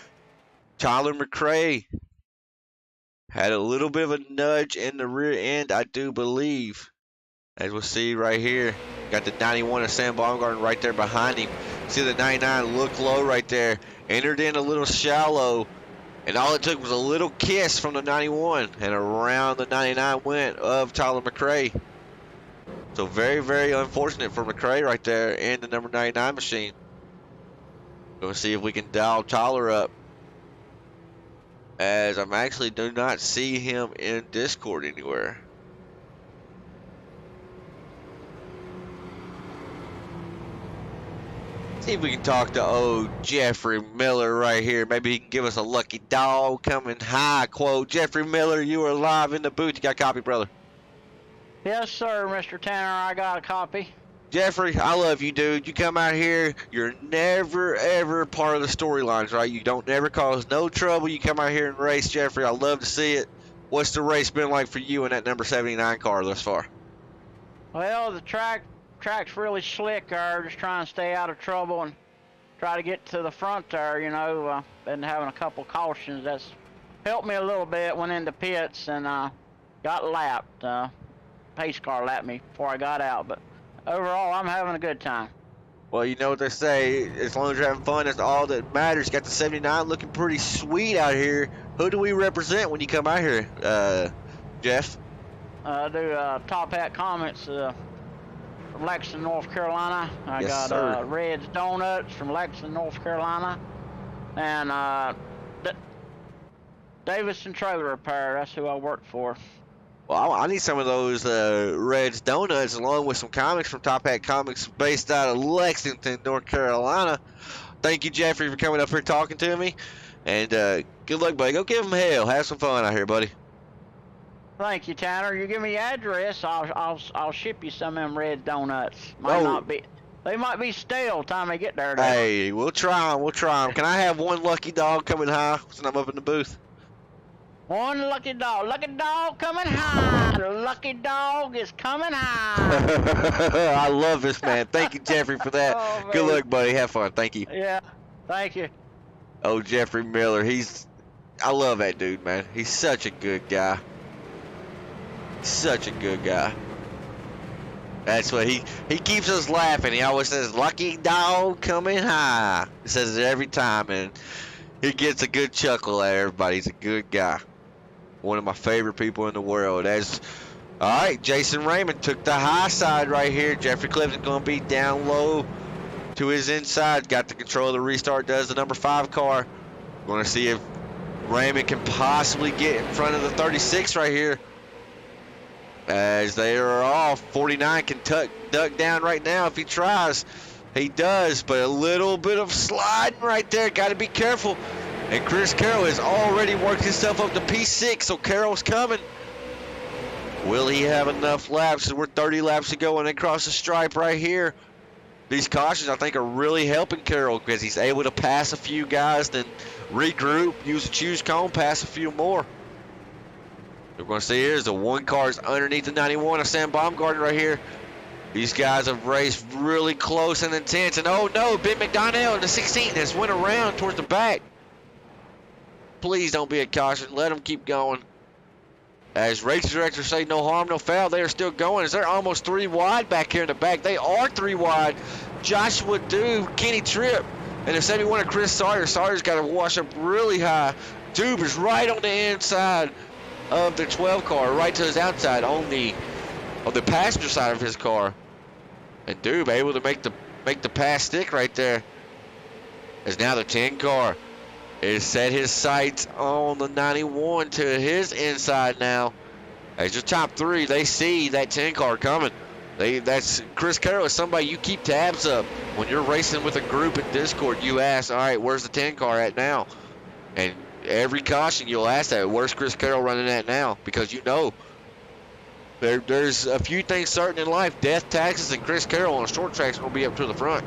Tyler McRae had a little bit of a nudge in the rear end, I do believe. As we'll see right here. Got the 91 of Sam Baumgarten right there behind him. See the 99 look low right there. Entered in a little shallow. And all it took was a little kiss from the 91. And around the 99 went of Tyler McRae. So very, very unfortunate for McRae right there in the number 99 machine. We'll see if we can dial Tyler up. As I'm actually do not see him in Discord anywhere. See if we can talk to old Jeffrey Miller right here. Maybe he can give us a lucky dog coming high quote. Jeffrey Miller, you are live in the booth. You got a copy, brother? Yes, sir, Mr. Tanner. I got a copy. Jeffrey, I love you, dude. You come out here, you're never, ever part of the storylines, right? You don't never cause no trouble. You come out here and race, Jeffrey. I love to see it. What's the race been like for you in that number 79 car thus far? Well, the track's really slick there. Just trying to stay out of trouble and try to get to the front there, you know. Been having a couple cautions. That's helped me a little bit. Went into pits and got lapped. Pace car lapped me before I got out, but overall, I'm having a good time. Well, you know what they say, as long as you're having fun, that's all that matters. Got the 79 looking pretty sweet out here. Who do we represent when you come out here, Jeff? I do Top Hat Comics from Lexington, North Carolina. I got Red's Donuts from Lexington, North Carolina. And Davison Trailer Repair, that's who I work for. Well, I need some of those Red's Donuts along with some comics from Top Hat Comics based out of Lexington, North Carolina. Thank you, Jeffrey, for coming up here talking to me. And good luck, buddy. Go give them hell. Have some fun out here, buddy. Thank you, Tanner. You give me your address, I'll ship you some of them Red's Donuts. They might be stale time they get there. Though. Hey, we'll try them. We'll try them. Can I have one lucky dog coming high since I'm up in the booth? One lucky dog coming high. The lucky dog is coming high. I love this, man. Thank you, Jeffrey, for that. Oh, good luck, buddy. Have fun. Thank you. Yeah, thank you. Oh, Jeffrey Miller. I love that dude, man. He's such a good guy. Such a good guy. That's what he keeps us laughing. He always says, lucky dog coming high. He says it every time, and he gets a good chuckle out of everybody. He's a good guy. One of my favorite people in the world. All right, Jason Raymond took the high side right here. Jeffrey Clifton's going to be down low to his inside. Got the control of the restart, does the number 5 car. Going to see if Raymond can possibly get in front of the 36 right here. As they are off, 49 can duck down right now if he tries. He does, but a little bit of sliding right there. Got to be careful. And Chris Carroll has already worked himself up to P6, so Carroll's coming. Will he have enough laps? We're 30 laps to go, and they cross the stripe right here. These cautions, I think, are really helping Carroll because he's able to pass a few guys, then regroup, use a choose cone, pass a few more. We're going to see here is the 1 car's underneath the 91 of Sam Baumgarten right here. These guys have raced really close and intense. And oh no, Ben McDonnell in the 16 has went around towards the back. Please don't be a caution. Let them keep going. As race directors say, no harm, no foul. They are still going. As they're almost 3 wide back here in the back. They are 3 wide. Joshua Dube, Kenny Tripp, and the 71 of Chris Sawyer. Sawyer's got to wash up really high. Dube is right on the inside of the 12 car, right to his outside on the passenger side of his car. And Dube able to make the pass stick right there. As now the 10 car is set his sights on the 91 to his inside now. As your top 3, they see that 10 car coming. That's Chris Carroll is somebody you keep tabs up. When you're racing with a group in Discord, you ask, all right, where's the 10 car at now? And every caution you'll ask that, where's Chris Carroll running at now? Because you know there's a few things certain in life. Death, taxes, and Chris Carroll on short tracks will be up to the front.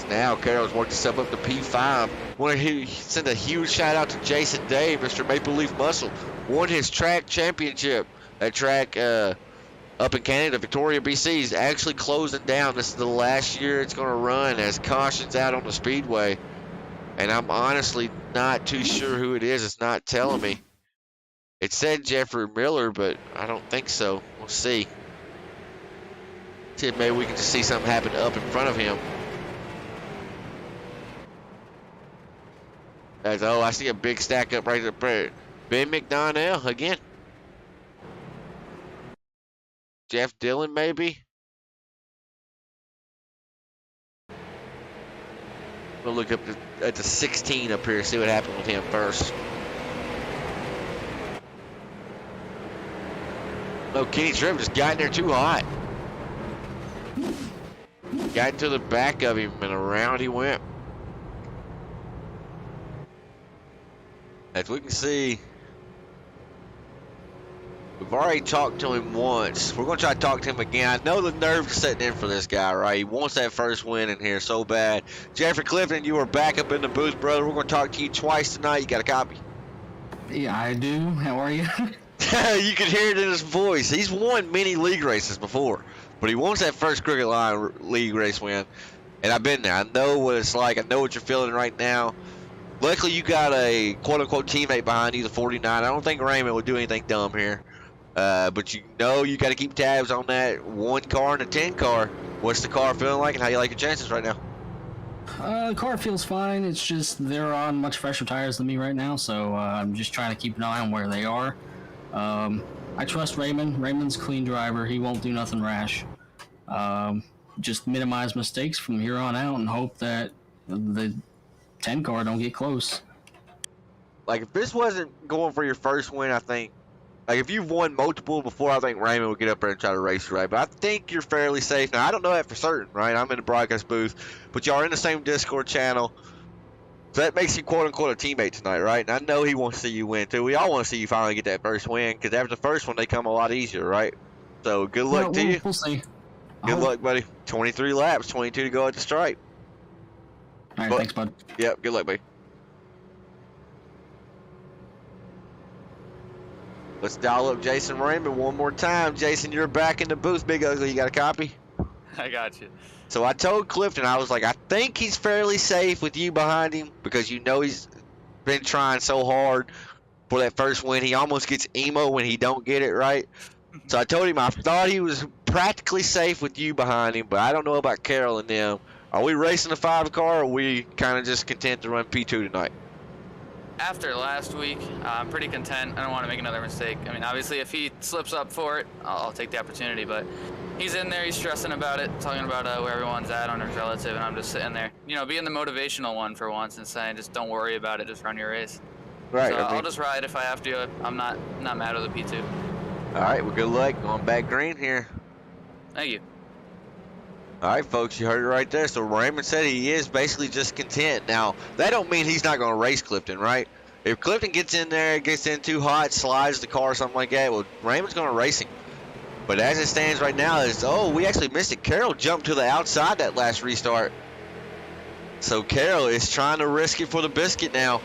As now Carroll's worked himself up to P5. Want to send a huge shout out to Jason Day, Mr. Maple Leaf Muscle. Won his track championship. That track up in Canada, Victoria, BC, is actually closing down. This is the last year it's going to run as caution's out on the speedway. And I'm honestly not too sure who it is. It's not telling me. It said Jeffrey Miller, but I don't think so. We'll see. See if maybe we can just see something happen up in front of him. Oh, I see a big stack up right there. Ben McDonnell again. Jeff Dillon, maybe. We'll look up at the 16 up here, see what happened with him first. No, Kenny Tripp just got in there too hot. Got into the back of him and around he went. As we can see, we've already talked to him once. We're going to try to talk to him again. I know the nerves setting in for this guy, right? He wants that first win in here so bad. Jeffrey Clifton, you are back up in the booth, brother. We're going to talk to you twice tonight. You got a copy? Yeah, I do. How are you? You can hear it in his voice. He's won many league races before, but he wants that first Crooked Line league race win. And I've been there. I know what it's like. I know what you're feeling right now. Luckily, you got a quote-unquote teammate behind you, the 49. I don't think Raymond would do anything dumb here. But you know you got to keep tabs on that 1 car and a 10 car. What's the car feeling like and how you like your chances right now? The car feels fine. It's just they're on much fresher tires than me right now, so I'm just trying to keep an eye on where they are. I trust Raymond. Raymond's a clean driver. He won't do nothing rash. Just minimize mistakes from here on out and hope that the 10 car don't get close. Like, if this wasn't going for your first win, I think, like, if you've won multiple before, I think Raymond would get up there and try to race you, right? But I think you're fairly safe. Now, I don't know that for certain, right? I'm in the broadcast booth, but y'all are in the same Discord channel. So that makes you quote-unquote a teammate tonight, right? And I know he wants to see you win, too. We all want to see you finally get that first win, because after the first one, they come a lot easier, right? So good luck to you. We'll see. Good luck, buddy. 23 laps, 22 to go at the stripe. All right, thanks, bud. Yep, good luck, buddy. Let's dial up Jason Raymond one more time. Jason, you're back in the booth, Big Ugly. You got a copy? I got you. So I told Clifton, I was like, I think he's fairly safe with you behind him because you know he's been trying so hard for that first win. He almost gets emo when he don't get it right. So I told him I thought he was practically safe with you behind him, but I don't know about Carroll and them. Are we racing the 5 car, or are we kind of just content to run P2 tonight? After last week, I'm pretty content. I don't want to make another mistake. I mean, obviously, if he slips up for it, I'll take the opportunity, but he's in there, he's stressing about it, talking about where everyone's at on his relative, and I'm just sitting there, you know, being the motivational one for once and saying, just don't worry about it, just run your race. Right. So I'll just ride if I have to. I'm not mad with the P2. All right, well, good luck. Going back green here. Thank you. All right, folks, you heard it right there. So Raymond said he is basically just content. Now, that don't mean he's not going to race Clifton, right? If Clifton gets in there, gets in too hot, slides the car, something like that, well, Raymond's going to race him. But as it stands right now, is we actually missed it. Carroll jumped to the outside that last restart. So Carroll is trying to risk it for the biscuit now.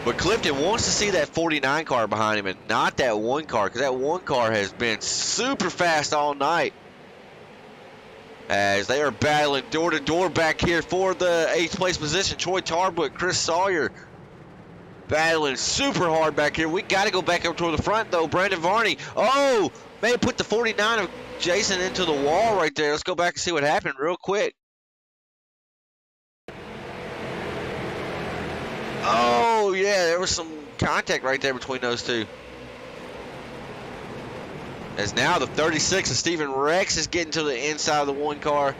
But Clifton wants to see that 49 car behind him and not that 1 car, because that 1 car has been super fast all night. As they are battling door to door back here for the 8th place position. Troy Tarbuck, Chris Sawyer battling super hard back here. We got to go back up toward the front, though. Brandon Varney. Oh, man, put the 49 of Jason into the wall right there. Let's go back and see what happened real quick. Oh, yeah, there was some contact right there between those two. As now the 36 of Steven Rex is getting to the inside of the 1 car.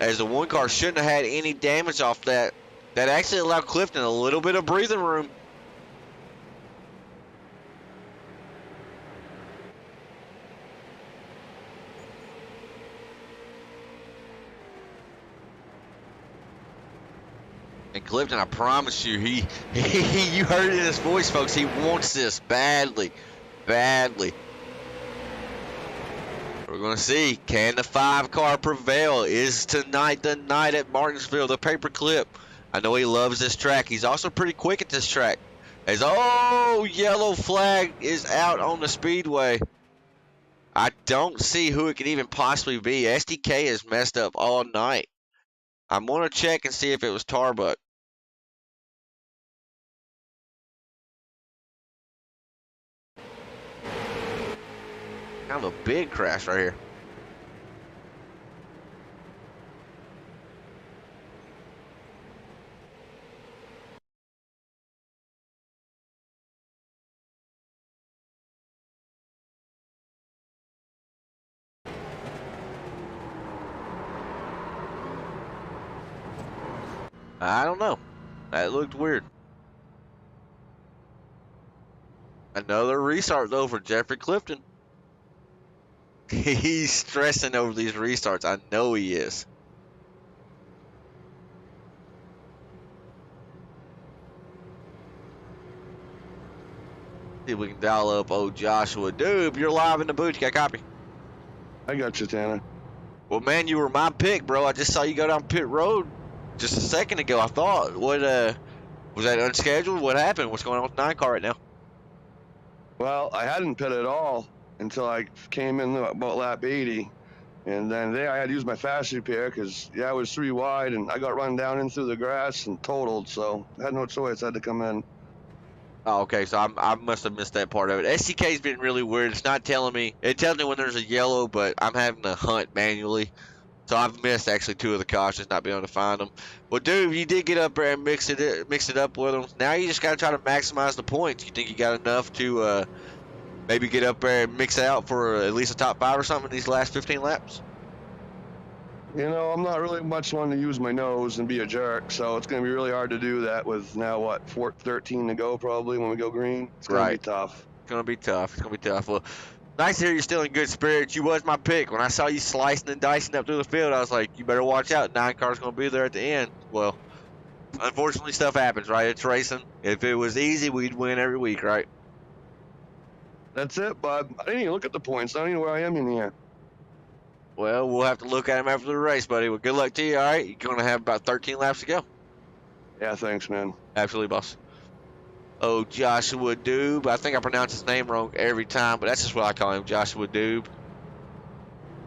As the 1 car shouldn't have had any damage off that. That actually allowed Clifton a little bit of breathing room. And Clifton, I promise you, you heard it in his voice, folks. He wants this badly, badly. We're going to see, can the 5-car prevail? Is tonight the night at Martinsville, the paperclip? I know he loves this track. He's also pretty quick at this track. As, oh, yellow flag is out on the speedway. I don't see who it could even possibly be. SDK has messed up all night. I'm going to check and see if it was Tarbuck. Kind of a big crash right here. I don't know. That looked weird. Another restart though for Jeffrey Clifton. He's stressing over these restarts. I know he is. See if we can dial up old Joshua. Dude, you're live in the booth. You got a copy? I got you, Tanner. Well, man, you were my pick, bro. I just saw you go down pit road just a second ago. I thought, what, was that unscheduled? What happened? What's going on with the 9-car right now? Well, I hadn't pit at all until I came in about lap 80. And then there I had to use my fast repair because, yeah, I was 3 wide and I got run down in through the grass and totaled. So I had no choice. I had to come in. Oh, okay, so I must have missed that part of it. SCK's been really weird. It's not telling me. It tells me when there's a yellow, but I'm having to hunt manually. So I've missed actually 2 of the cautions, not being able to find them. Well, dude, you did get up there and mix it up with them. Now you just got to try to maximize the points. You think you got enough to maybe get up there and mix it out for at least a top 5 or something in these last 15 laps? You know, I'm not really much one to use my nose and be a jerk, so it's going to be really hard to do that with now, what, 13 to go probably when we go green. It's going to be tough. It's going to be tough. It's going to be tough. Well, nice to hear you're still in good spirits. You was my pick. When I saw you slicing and dicing up through the field, I was like, you better watch out. 9-car's going to be there at the end. Well, unfortunately, stuff happens, right? It's racing. If it was easy, we'd win every week, right? That's it, bud. I didn't even look at the points. I don't even know where I am in here. Well, we'll have to look at him after the race, buddy. Well, good luck to you, all right? You're going to have about 13 laps to go. Yeah, thanks, man. Absolutely, boss. Oh, Joshua Doob. I think I pronounce his name wrong every time, but that's just what I call him, Joshua Doob.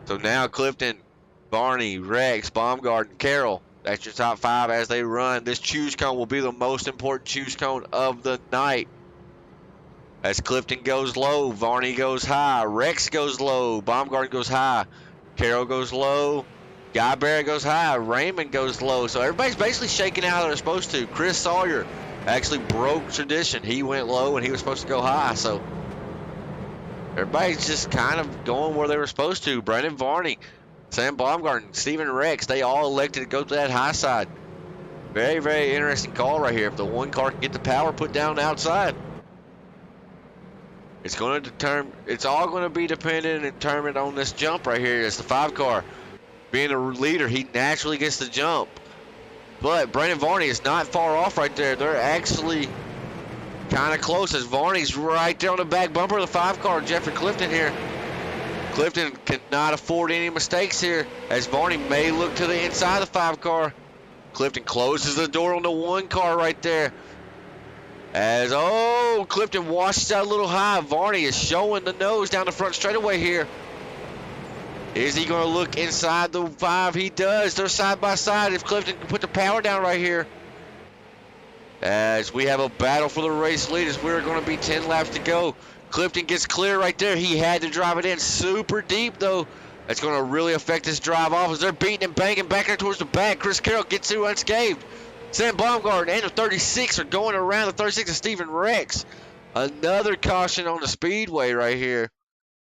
So now Clifton, Barney, Rex, Baumgarten, Carroll. That's your top 5 as they run. This choose cone will be the most important choose cone of the night. As Clifton goes low, Varney goes high, Rex goes low, Baumgarten goes high, Carroll goes low, Guy Barrett goes high, Raymond goes low. So everybody's basically shaking out how they're supposed to. Chris Sawyer actually broke tradition. He went low and he was supposed to go high. So everybody's just kind of going where they were supposed to. Brandon Varney, Sam Baumgarten, Stephen Rex, they all elected to go to that high side. Very, very interesting call right here. If the 1 car can get the power put down the outside, it's going to determine. It's all going to be dependent and determined on this jump right here. It's the 5 car. Being a leader, he naturally gets the jump. But Brandon Varney is not far off right there. They're actually kind of close as Varney's right there on the back bumper of the 5 car. Jeffrey Clifton here. Clifton cannot afford any mistakes here as Varney may look to the inside of the 5 car. Clifton closes the door on the 1 car right there. As, oh, Clifton washes out a little high. Varney is showing the nose down the front straightaway here. Is he going to look inside the 5? He does. They're side by side. If Clifton can put the power down right here. As we have a battle for the race leaders. We're going to be 10 laps to go. Clifton gets clear right there. He had to drive it in super deep, though. That's going to really affect his drive off as they're beating and banging back there towards the back. Chris Carroll gets through unscathed. Sam Baumgarten and the 36 are going around. The 36 is Stephen Rex. Another caution on the speedway right here.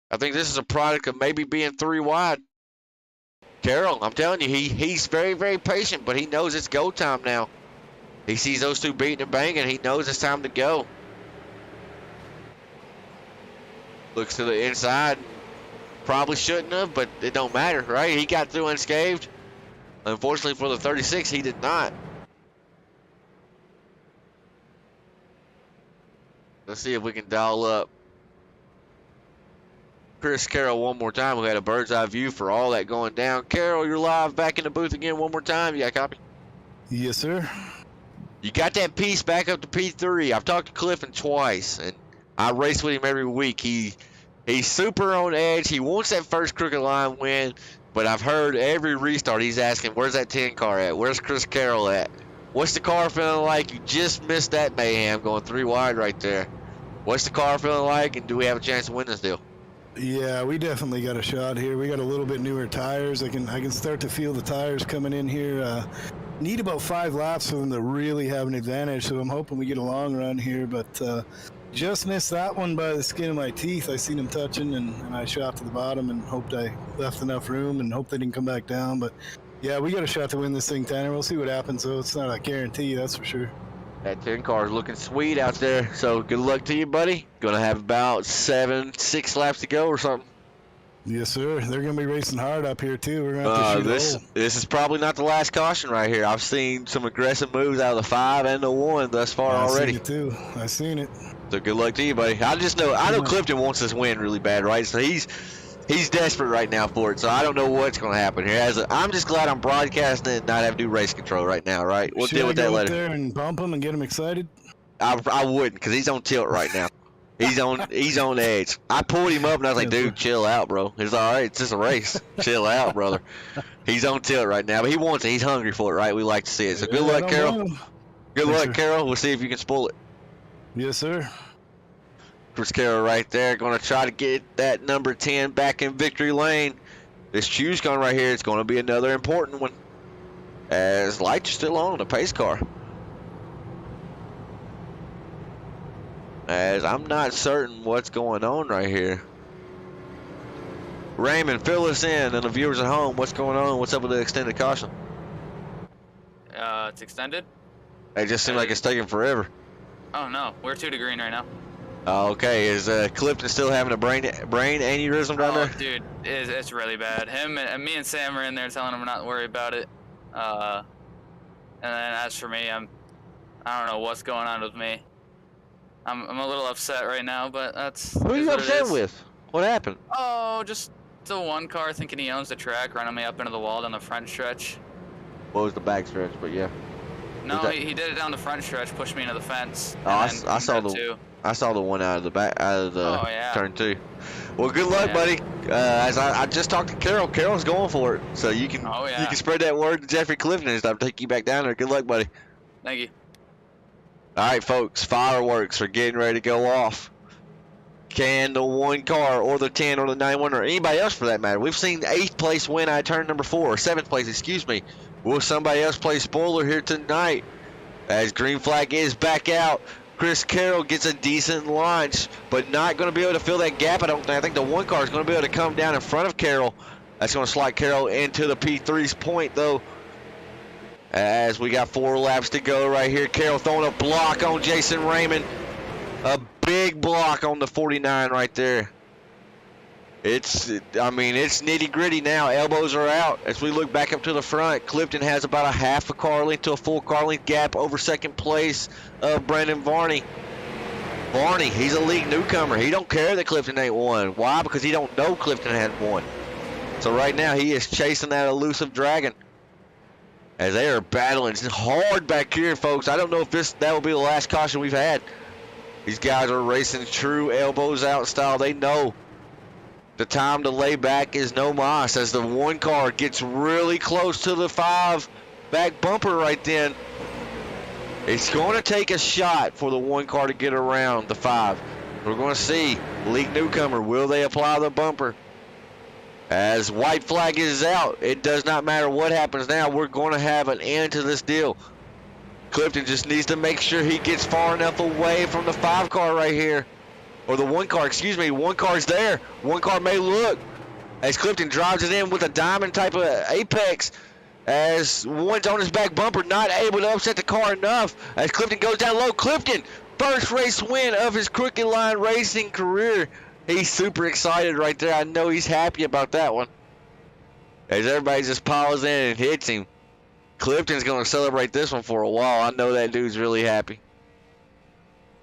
I think this is a product of maybe being 3 wide. Carroll, I'm telling you, he's very, very patient, but he knows it's go time now. He sees those 2 beating and banging. He knows it's time to go. Looks to the inside. Probably shouldn't have, but it don't matter, right? He got through unscathed. Unfortunately for the 36, he did not. Let's see if we can dial up Chris Carroll one more time. We had a bird's eye view for all that going down. Carroll, you're live back in the booth again one more time. You got a copy? Yes, sir. You got that piece back up to P3. I've talked to Clifton twice, and I race with him every week. He's super on edge. He wants that first crooked line win, but I've heard every restart he's asking, where's that 10 car at? Where's Chris Carroll at? What's the car feeling like? You just missed that mayhem going 3 wide right there. What's the car feeling like, and do we have a chance to win this deal? Yeah, we definitely got a shot here. We got a little bit newer tires. I can start to feel the tires coming in here. Need about 5 laps for them to really have an advantage, so I'm hoping we get a long run here, but just missed that one by the skin of my teeth. I seen them touching, and I shot to the bottom and hoped I left enough room and hoped they didn't come back down. But yeah, we got a shot to win this thing, Tanner. We'll see what happens, though. It's not a guarantee, that's for sure. That 10 car is looking sweet out there, so good luck to you, buddy. Gonna have about 6 laps to go or something. Yes, sir. They're gonna be racing hard up here too. We're gonna have to shoot this is probably not the last caution right here. I've seen some aggressive moves out of the 5 and the 1 thus far already. I seen it too. I seen it. So good luck to you, buddy. I know Clifton wants this win really bad, right? So he's desperate right now for it. So I don't know what's gonna happen here. I'm just glad I'm broadcasting it and not have to do race control right now, right? We'll deal with that later. There and bump him and get him excited. I wouldn't, because he's on tilt right now. He's on edge. I pulled him up and I was like, dude, chill out, bro. It's all right. It's just a race. Chill out, brother. He's on tilt right now, but he wants it. He's hungry for it, right? We like to see it. So good luck, Carroll. Good luck, Carroll. We'll see if you can spoil it. Yes, sir. Chris Carroll right there, going to try to get that number 10 back in victory lane. This choose gun right here, it's going to be another important one, as lights are still on the pace car. As I'm not certain what's going on right here. Raymond, fill us in, and the viewers at home, what's going on? What's up with the extended caution? It's extended? It just seems like it's taking forever. Oh no, we're 2 to green right now. Okay, is Clifton still having a brain aneurysm down there? Dude, it's really bad. Him and me and Sam are in there telling him not to worry about it. And then as for me, I don't know what's going on with me. I'm a little upset right now, but that's. Who are you upset with? What happened? Oh, just the one car thinking he owns the track, running me up into the wall down the front stretch. What was the back stretch? But yeah. No, he did it down the front stretch, pushed me into the fence. Oh, I saw the one out of the turn 2. Well, good luck, buddy. As I just talked to Carroll. Carroll's going for it, so you can you can spread that word to Jeffrey Clifton and stuff. Take you back down there. Good luck, buddy. Thank you. All right, folks. Fireworks are getting ready to go off. Can the 1 car or the 10 or the 91 or anybody else for that matter? We've seen 8th place win out of turn number 4 or 7th place, excuse me. Will somebody else play spoiler here tonight? As green flag is back out. Chris Carroll gets a decent launch, but not going to be able to fill that gap. I don't think. I think the 1 car is going to be able to come down in front of Carroll. That's going to slide Carroll into the P3's point, though. As we got 4 laps to go right here. Carroll throwing a block on Jason Raymond. A big block on the 49 right there. It's nitty gritty now. Elbows are out. As we look back up to the front, Clifton has about a half a car length to a full car length gap over 2nd place of Brandon Varney. Varney, he's a league newcomer. He don't care that Clifton ain't won. Why? Because he don't know Clifton hadn't won. So right now he is chasing that elusive dragon. As they are battling hard back here, folks. I don't know if that will be the last caution we've had. These guys are racing true elbows out style. They know the time to lay back is no mas. As the 1 car gets really close to the 5 back bumper right then. It's going to take a shot for the 1 car to get around the 5. We're going to see. League newcomer, will they apply the bumper? As white flag is out, it does not matter what happens now. We're going to have an end to this deal. Clifton just needs to make sure he gets far enough away from the 5 car right here. Or the 1 car, excuse me. 1 car's there. 1 car may look. As Clifton drives it in with a diamond type of apex. As 1's on his back bumper, not able to upset the car enough. As Clifton goes down low. Clifton, first race win of his Crooked Line racing career. He's super excited right there. I know he's happy about that one. As everybody just piles in and hits him. Clifton's going to celebrate this one for a while. I know that dude's really happy.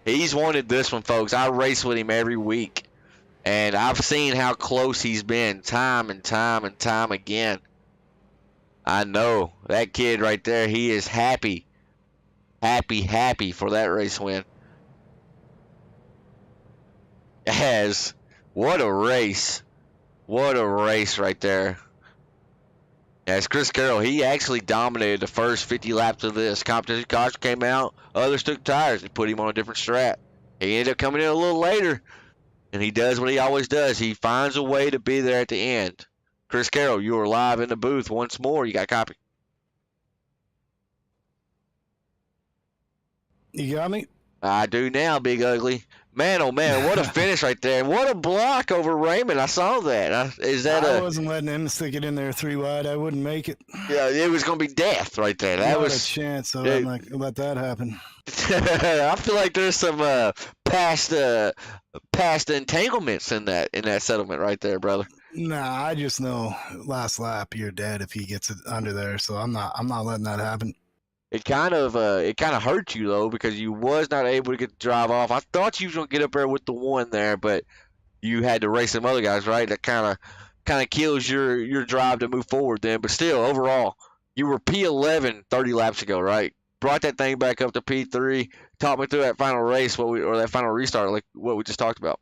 He's wanted this one, folks. I race with him every week. And I've seen how close he's been time and time and time again. I know that kid right there, he is happy for that race win. As what a race right there. As Chris Carroll, he actually dominated the first 50 laps of this competition. Caution came out, others took tires and put him on a different strat. He ended up coming in a little later, and he does what he always does. He finds a way to be there at the end. Chris Carroll, you are live in the booth once more. You got a copy. You got me? I do now, Big Ugly. Man, oh man, what a finish right there. What a block over Raymond. I saw that. I wasn't letting him stick it in there 3 wide. I wouldn't make it. Yeah, it was going to be death right there. That Not was a chance, so I'm not going to let that happen. I feel like there's some past entanglements in that settlement right there, brother. Nah, I just know last lap you're dead if he gets it under there, so I'm not letting that happen. It kind of hurt you though because you was not able to get the drive off. I thought you was gonna get up there with the one there, but you had to race some other guys, right? That kind of kills your drive to move forward then. But still, overall, you were P11 30 laps ago, right? Brought that thing back up to P3. Talk me through that final race, that final restart, like what we just talked about.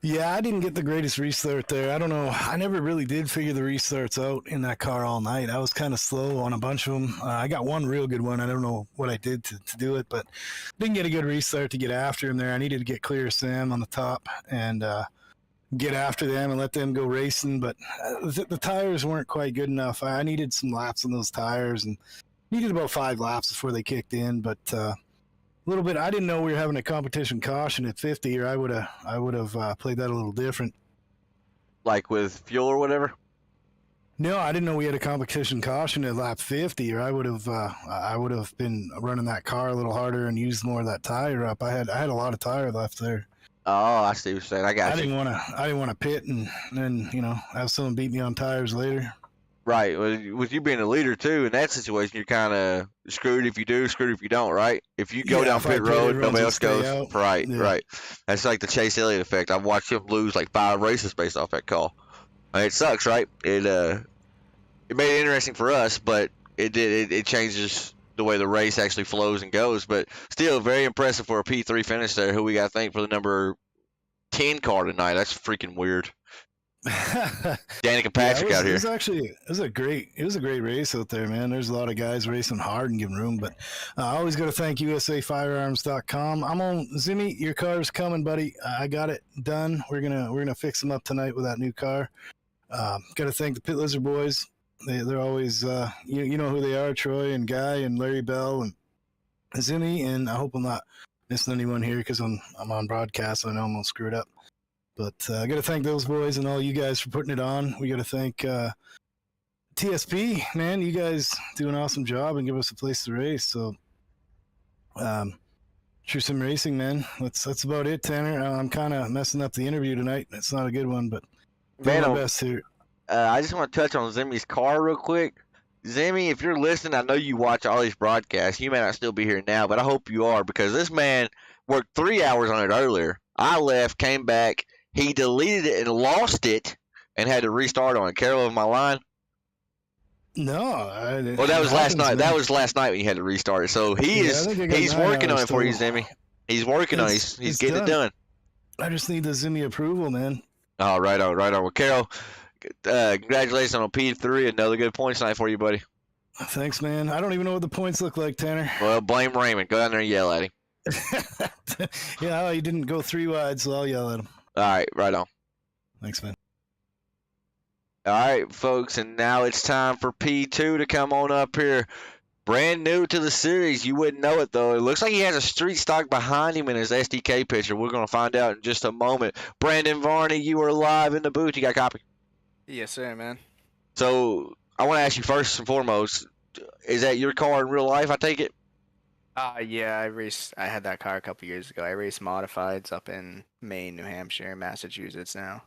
Yeah, I didn't get the greatest restart there. I don't know. I never really did figure the restarts out in that car all night. I was kind of slow on a bunch of them. I got one real good one. I don't know what I did to do it, but didn't get a good restart to get after him there. I needed to get clear of Sam on the top and get after them and let them go racing, but the tires weren't quite good enough. I needed some laps on those tires and needed about 5 laps before they kicked in, but little bit. I didn't know we were having a competition caution at 50, or I would have played that a little different. Like with fuel or whatever. No, I didn't know we had a competition caution at lap 50, or I would have been running that car a little harder and used more of that tire up. I had a lot of tire left there. Oh, I see what you're saying. I didn't want to pit and then have someone beat me on tires later. Right. With you being a leader, too, in that situation, you're kind of screwed if you do, screwed if you don't, right? If you go down pit road, nobody else goes. Out. Right, yeah. Right. That's like the Chase Elliott effect. I've watched him lose like 5 races based off that call. I mean, it sucks, right? It made it interesting for us, but it changes the way the race actually flows and goes. But still, very impressive for a P3 finish there. Who we got to thank for the number 10 car tonight? That's freaking weird. Danica Patrick out here. It was a great race out there, man. There's a lot of guys racing hard and giving room, but I always got to thank USAFirearms.com. I'm on Zimmy. Your car's coming, buddy. I got it done. We're gonna fix them up tonight with that new car. Got to thank the Pit Lizard boys. They're always you know who they are, Troy and Guy and Larry Bell and Zimmy. And I hope I'm not missing anyone here because I'm on broadcast. So I know I'm gonna screw it up. But I got to thank those boys and all you guys for putting it on. We got to thank TSP, man. You guys do an awesome job and give us a place to race. So, True Sim Racing, man. That's about it, Tanner. I'm kind of messing up the interview tonight. It's not a good one, but doing my best here. I just want to touch on Zimmy's car real quick. Zimmy, if you're listening, I know you watch all these broadcasts. You may not still be here now, but I hope you are because this man worked 3 hours on it earlier. I left, came back. He deleted it and lost it and had to restart on it. Carol, of my line? No. Well, that was last night. That was last night when you had to restart it. So he's working on it for you, Zimmy. He's working on it. He's getting it done. I just need the Zimmy approval, man. Oh, right on. Well, Carol, congratulations on a P3. Another good points night for you, buddy. Thanks, man. I don't even know what the points look like, Tanner. Well, blame Raymond. Go down there and yell at him. Yeah, he didn't go 3 wide, so I'll yell at him. All right, right on. Thanks, man. All right, folks, and now it's time for P2 to come on up here. Brand new to the series. You wouldn't know it, though. It looks like he has a street stock behind him in his SDK picture. We're going to find out in just a moment. Brandon Varney, you are live in the booth. You got a copy? Yes, sir, man. So I want to ask you first and foremost, is that your car in real life, I take it? Yeah, I had that car a couple years ago. I race modifieds up in Maine, New Hampshire, Massachusetts now.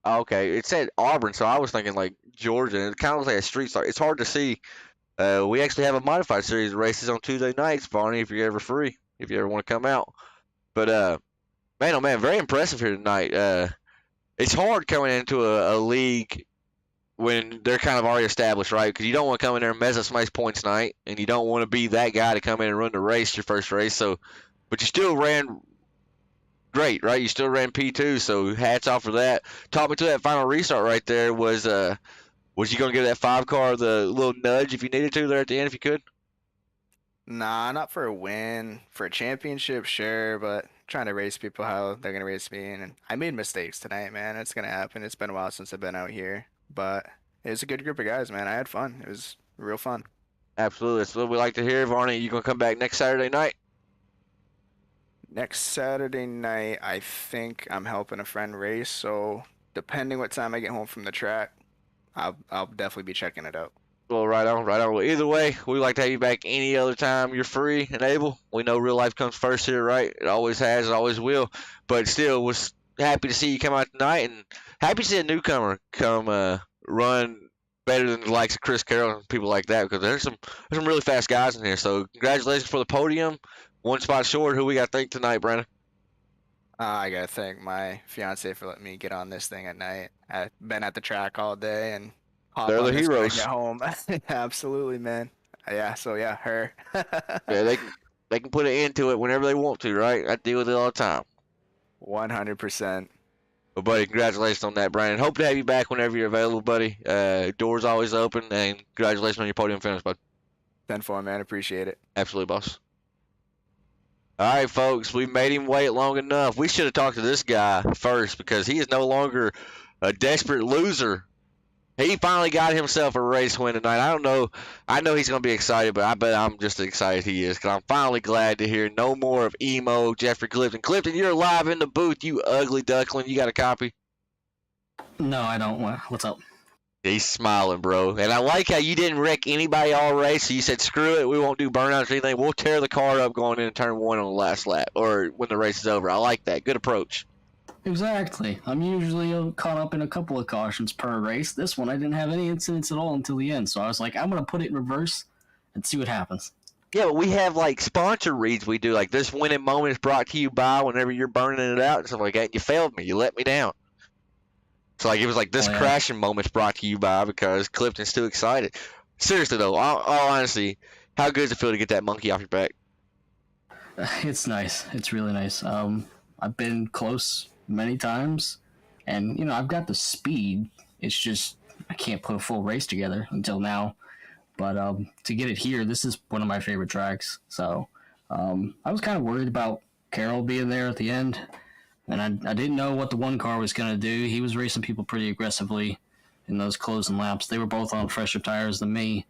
Okay, it said Auburn, so I was thinking like Georgia. It kind of looks like a street stock. It's hard to see. We actually have a modified series of races on Tuesday nights, Barney, if you're ever free, if you ever want to come out. But Man, oh man, very impressive here tonight. It's hard coming into a league when they're kind of already established, right? Because you don't want to come in there and mess up somebody's points night, and you don't want to be that guy to come in and run the race, your first race. So, but you still ran great, right? You still ran P2, so hats off for that. Talk me to that final restart right there. Was you going to give that 5-car the little nudge if you needed to there at the end if you could? Nah, not for a win. For a championship, sure, but trying to race people how they're going to race me. And I made mistakes tonight, man. It's going to happen. It's been a while since I've been out here. But it was a good group of guys, man. I had fun. It was real fun. Absolutely. That's what we like to hear. Varney, you going to come back next Saturday night? Next Saturday night, I think I'm helping a friend race. So depending what time I get home from the track, I'll definitely be checking it out. Well, right on, right on. Well, either way, we'd like to have you back any other time you're free and able. We know real life comes first here, right? It always has, it always will. But still, was happy to see you come out tonight, and happy to see a newcomer come run better than the likes of Chris Carroll and people like that, because there's some really fast guys in here. So congratulations for the podium. One spot short. Who we got to thank tonight, Brandon? I got to thank my fiance for letting me get on this thing at night. I've been at the track all day and they're the heroes. Get home. Absolutely, man. Yeah, so yeah, her. Yeah, they can put an end to it whenever they want to, right? I deal with it all the time. 100%. Well, buddy, congratulations on that, Brandon. Hope to have you back whenever you're available, buddy. Doors always open, and congratulations on your podium finish, bud. 10-4, man. Appreciate it. Absolutely, boss. All right, folks, we made him wait long enough. We should have talked to this guy first because he is no longer a desperate loser. He finally got himself a race win tonight. I don't know. I know he's going to be excited, but I bet I'm just as excited he is, because I'm finally glad to hear no more of emo Jeffrey Clifton. Clifton, you're live in the booth, you ugly duckling. You got a copy? No, I don't. What's up? He's smiling, bro. And I like how you didn't wreck anybody all race. So you said, screw it, we won't do burnouts or anything. We'll tear the car up going into turn 1 on the last lap, or when the race is over. I like that. Good approach. Exactly. I'm usually caught up in a couple of cautions per race. This one, I didn't have any incidents at all until the end. So I was like, I'm going to put it in reverse and see what happens. Yeah, but we have, like, sponsor reads we do. Like, this winning moment is brought to you by whenever you're burning it out and stuff like that. You failed me. You let me down. So, like, it was like this crashing moment's brought to you by because Clifton's too excited. Seriously, though, all honesty, how good does it feel to get that monkey off your back? It's nice. It's really nice. I've been close many times, and, you know, I've got the speed. It's just I can't put a full race together until now. But to get it here, this is one of my favorite tracks. So I was kind of worried about Carroll being there at the end. And I didn't know what the one car was going to do. He was racing people pretty aggressively in those closing laps. They were both on fresher tires than me.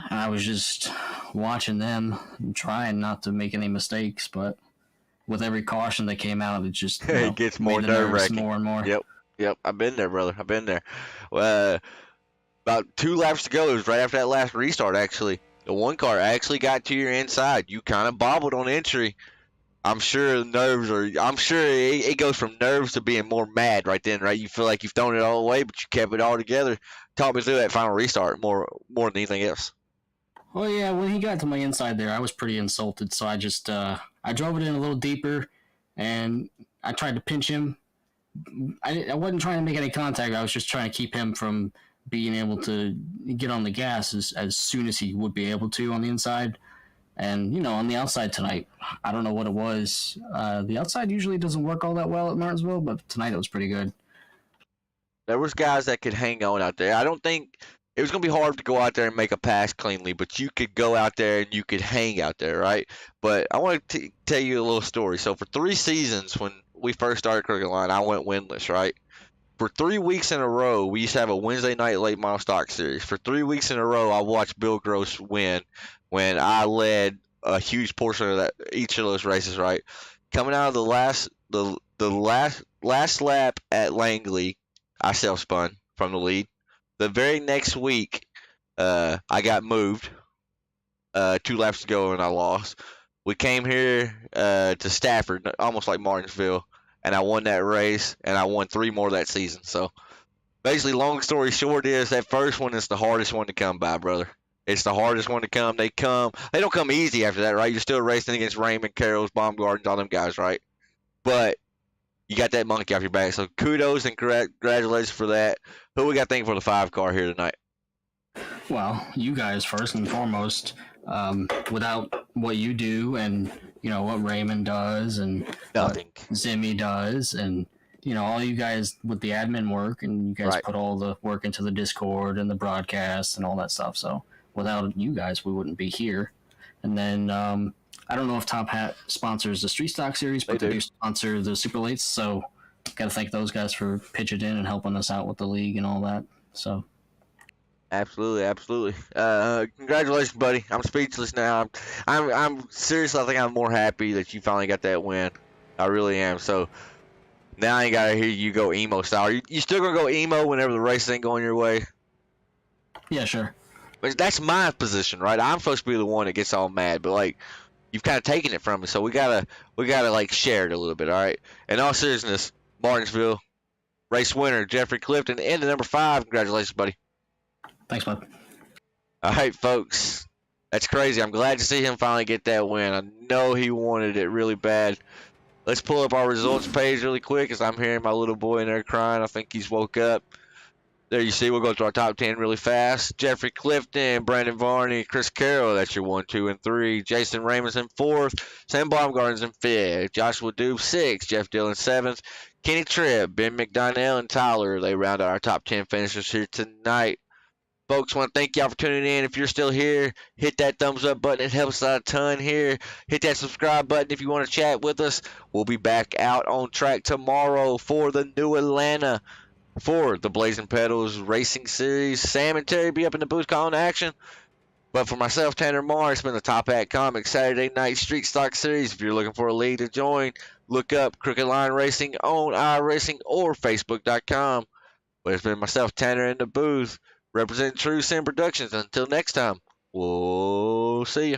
And I was just watching them and trying not to make any mistakes. But with every caution that came out, it just it gets more nerve-wracking. More and more. Yep. I've been there, brother. I've been there. About 2 laps to go. It was right after that last restart, actually. The one car actually got to your inside. You kind of bobbled on entry. I'm sure it goes from nerves to being more mad right then, right? You feel like you've thrown it all away, but you kept it all together. Talk me through that final restart more than anything else. Well, yeah, when he got to my inside there, I was pretty insulted, so I just I drove it in a little deeper, and I tried to pinch him. I wasn't trying to make any contact. I was just trying to keep him from being able to get on the gas as soon as he would be able to on the inside. And, you know, on the outside tonight, I don't know what it was. The outside usually doesn't work all that well at Martinsville, but tonight it was pretty good. There was guys that could hang on out there. I don't think it was going to be hard to go out there and make a pass cleanly, but you could go out there and you could hang out there, right? But I want to tell you a little story. So for 3 seasons, when we first started Crooked Line, I went winless, right? For 3 weeks in a row, we used to have a Wednesday night late model stock series. For 3 weeks in a row, I watched Bill Gross win when I led a huge portion of each of those races, right? Coming out of the last lap at Langley, I self-spun from the lead. The very next week, I got moved 2 laps to go and I lost. We came here to Stafford, almost like Martinsville, and I won that race, and I won 3 more that season. So basically, long story short is that first one is the hardest one to come by, brother. It's the hardest one to come. They don't come easy after that, right? You're still racing against Raymond, Carroll's, Baumgartens, all them guys, right? but you got that monkey off your back. So kudos and congratulations for that. Who we got thinking for the 5 car here tonight? Well, you guys first and foremost. Without what you do and, you know, what Raymond does and Nothing. what Zimmy does and, you know, all you guys with the admin work and you guys put all the work into the Discord and the broadcast and all that stuff. So without you guys, we wouldn't be here. And then I don't know if Top Hat sponsors the Street Stock Series, but they do sponsor the Super Lates. So got to thank those guys for pitching in and helping us out with the league and all that. So. Absolutely. Congratulations, buddy. I'm speechless now. I'm seriously. I think I'm more happy that you finally got that win. I really am. So now I ain't gotta hear you go emo style. You still gonna go emo whenever the race ain't going your way? Yeah, sure. But that's my position, right? I'm supposed to be the one that gets all mad, but like you've kind of taken it from me, so we gotta like share it a little bit, all right? In all seriousness, Martinsville race winner Jeffrey Clifton and the number 5. Congratulations, buddy. Thanks, bud. All right, folks. That's crazy. I'm glad to see him finally get that win. I know he wanted it really bad. Let's pull up our results page really quick as I'm hearing my little boy in there crying. I think he's woke up. There you see. We'll go to our top 10 really fast. Jeffrey Clifton, Brandon Varney, Chris Carroll. That's your 1, 2, and 3. Jason Raymond's in 4th. Sam Baumgarten's in 5th. Joshua Dube 6th. Jeff Dillon 7th. Kenny Tribb, Ben McDonnell, and Tyler. They round out our top 10 finishers here tonight. Folks, want to thank y'all for tuning in. If you're still here, hit that thumbs up button. It helps out a ton here. Hit that subscribe button if you want to chat with us. We'll be back out on track tomorrow for the New Atlanta for the Blazing Pedals Racing Series. Sam and Terry be up in the booth calling action. But for myself, Tanner Marr, it's been the Top Hat Comics Saturday Night Street Stock Series. If you're looking for a league to join, look up Crooked Line Racing on iRacing or Facebook.com. But it's been myself, Tanner, in the booth. Representing True Sim Productions. Until next time, we'll see you.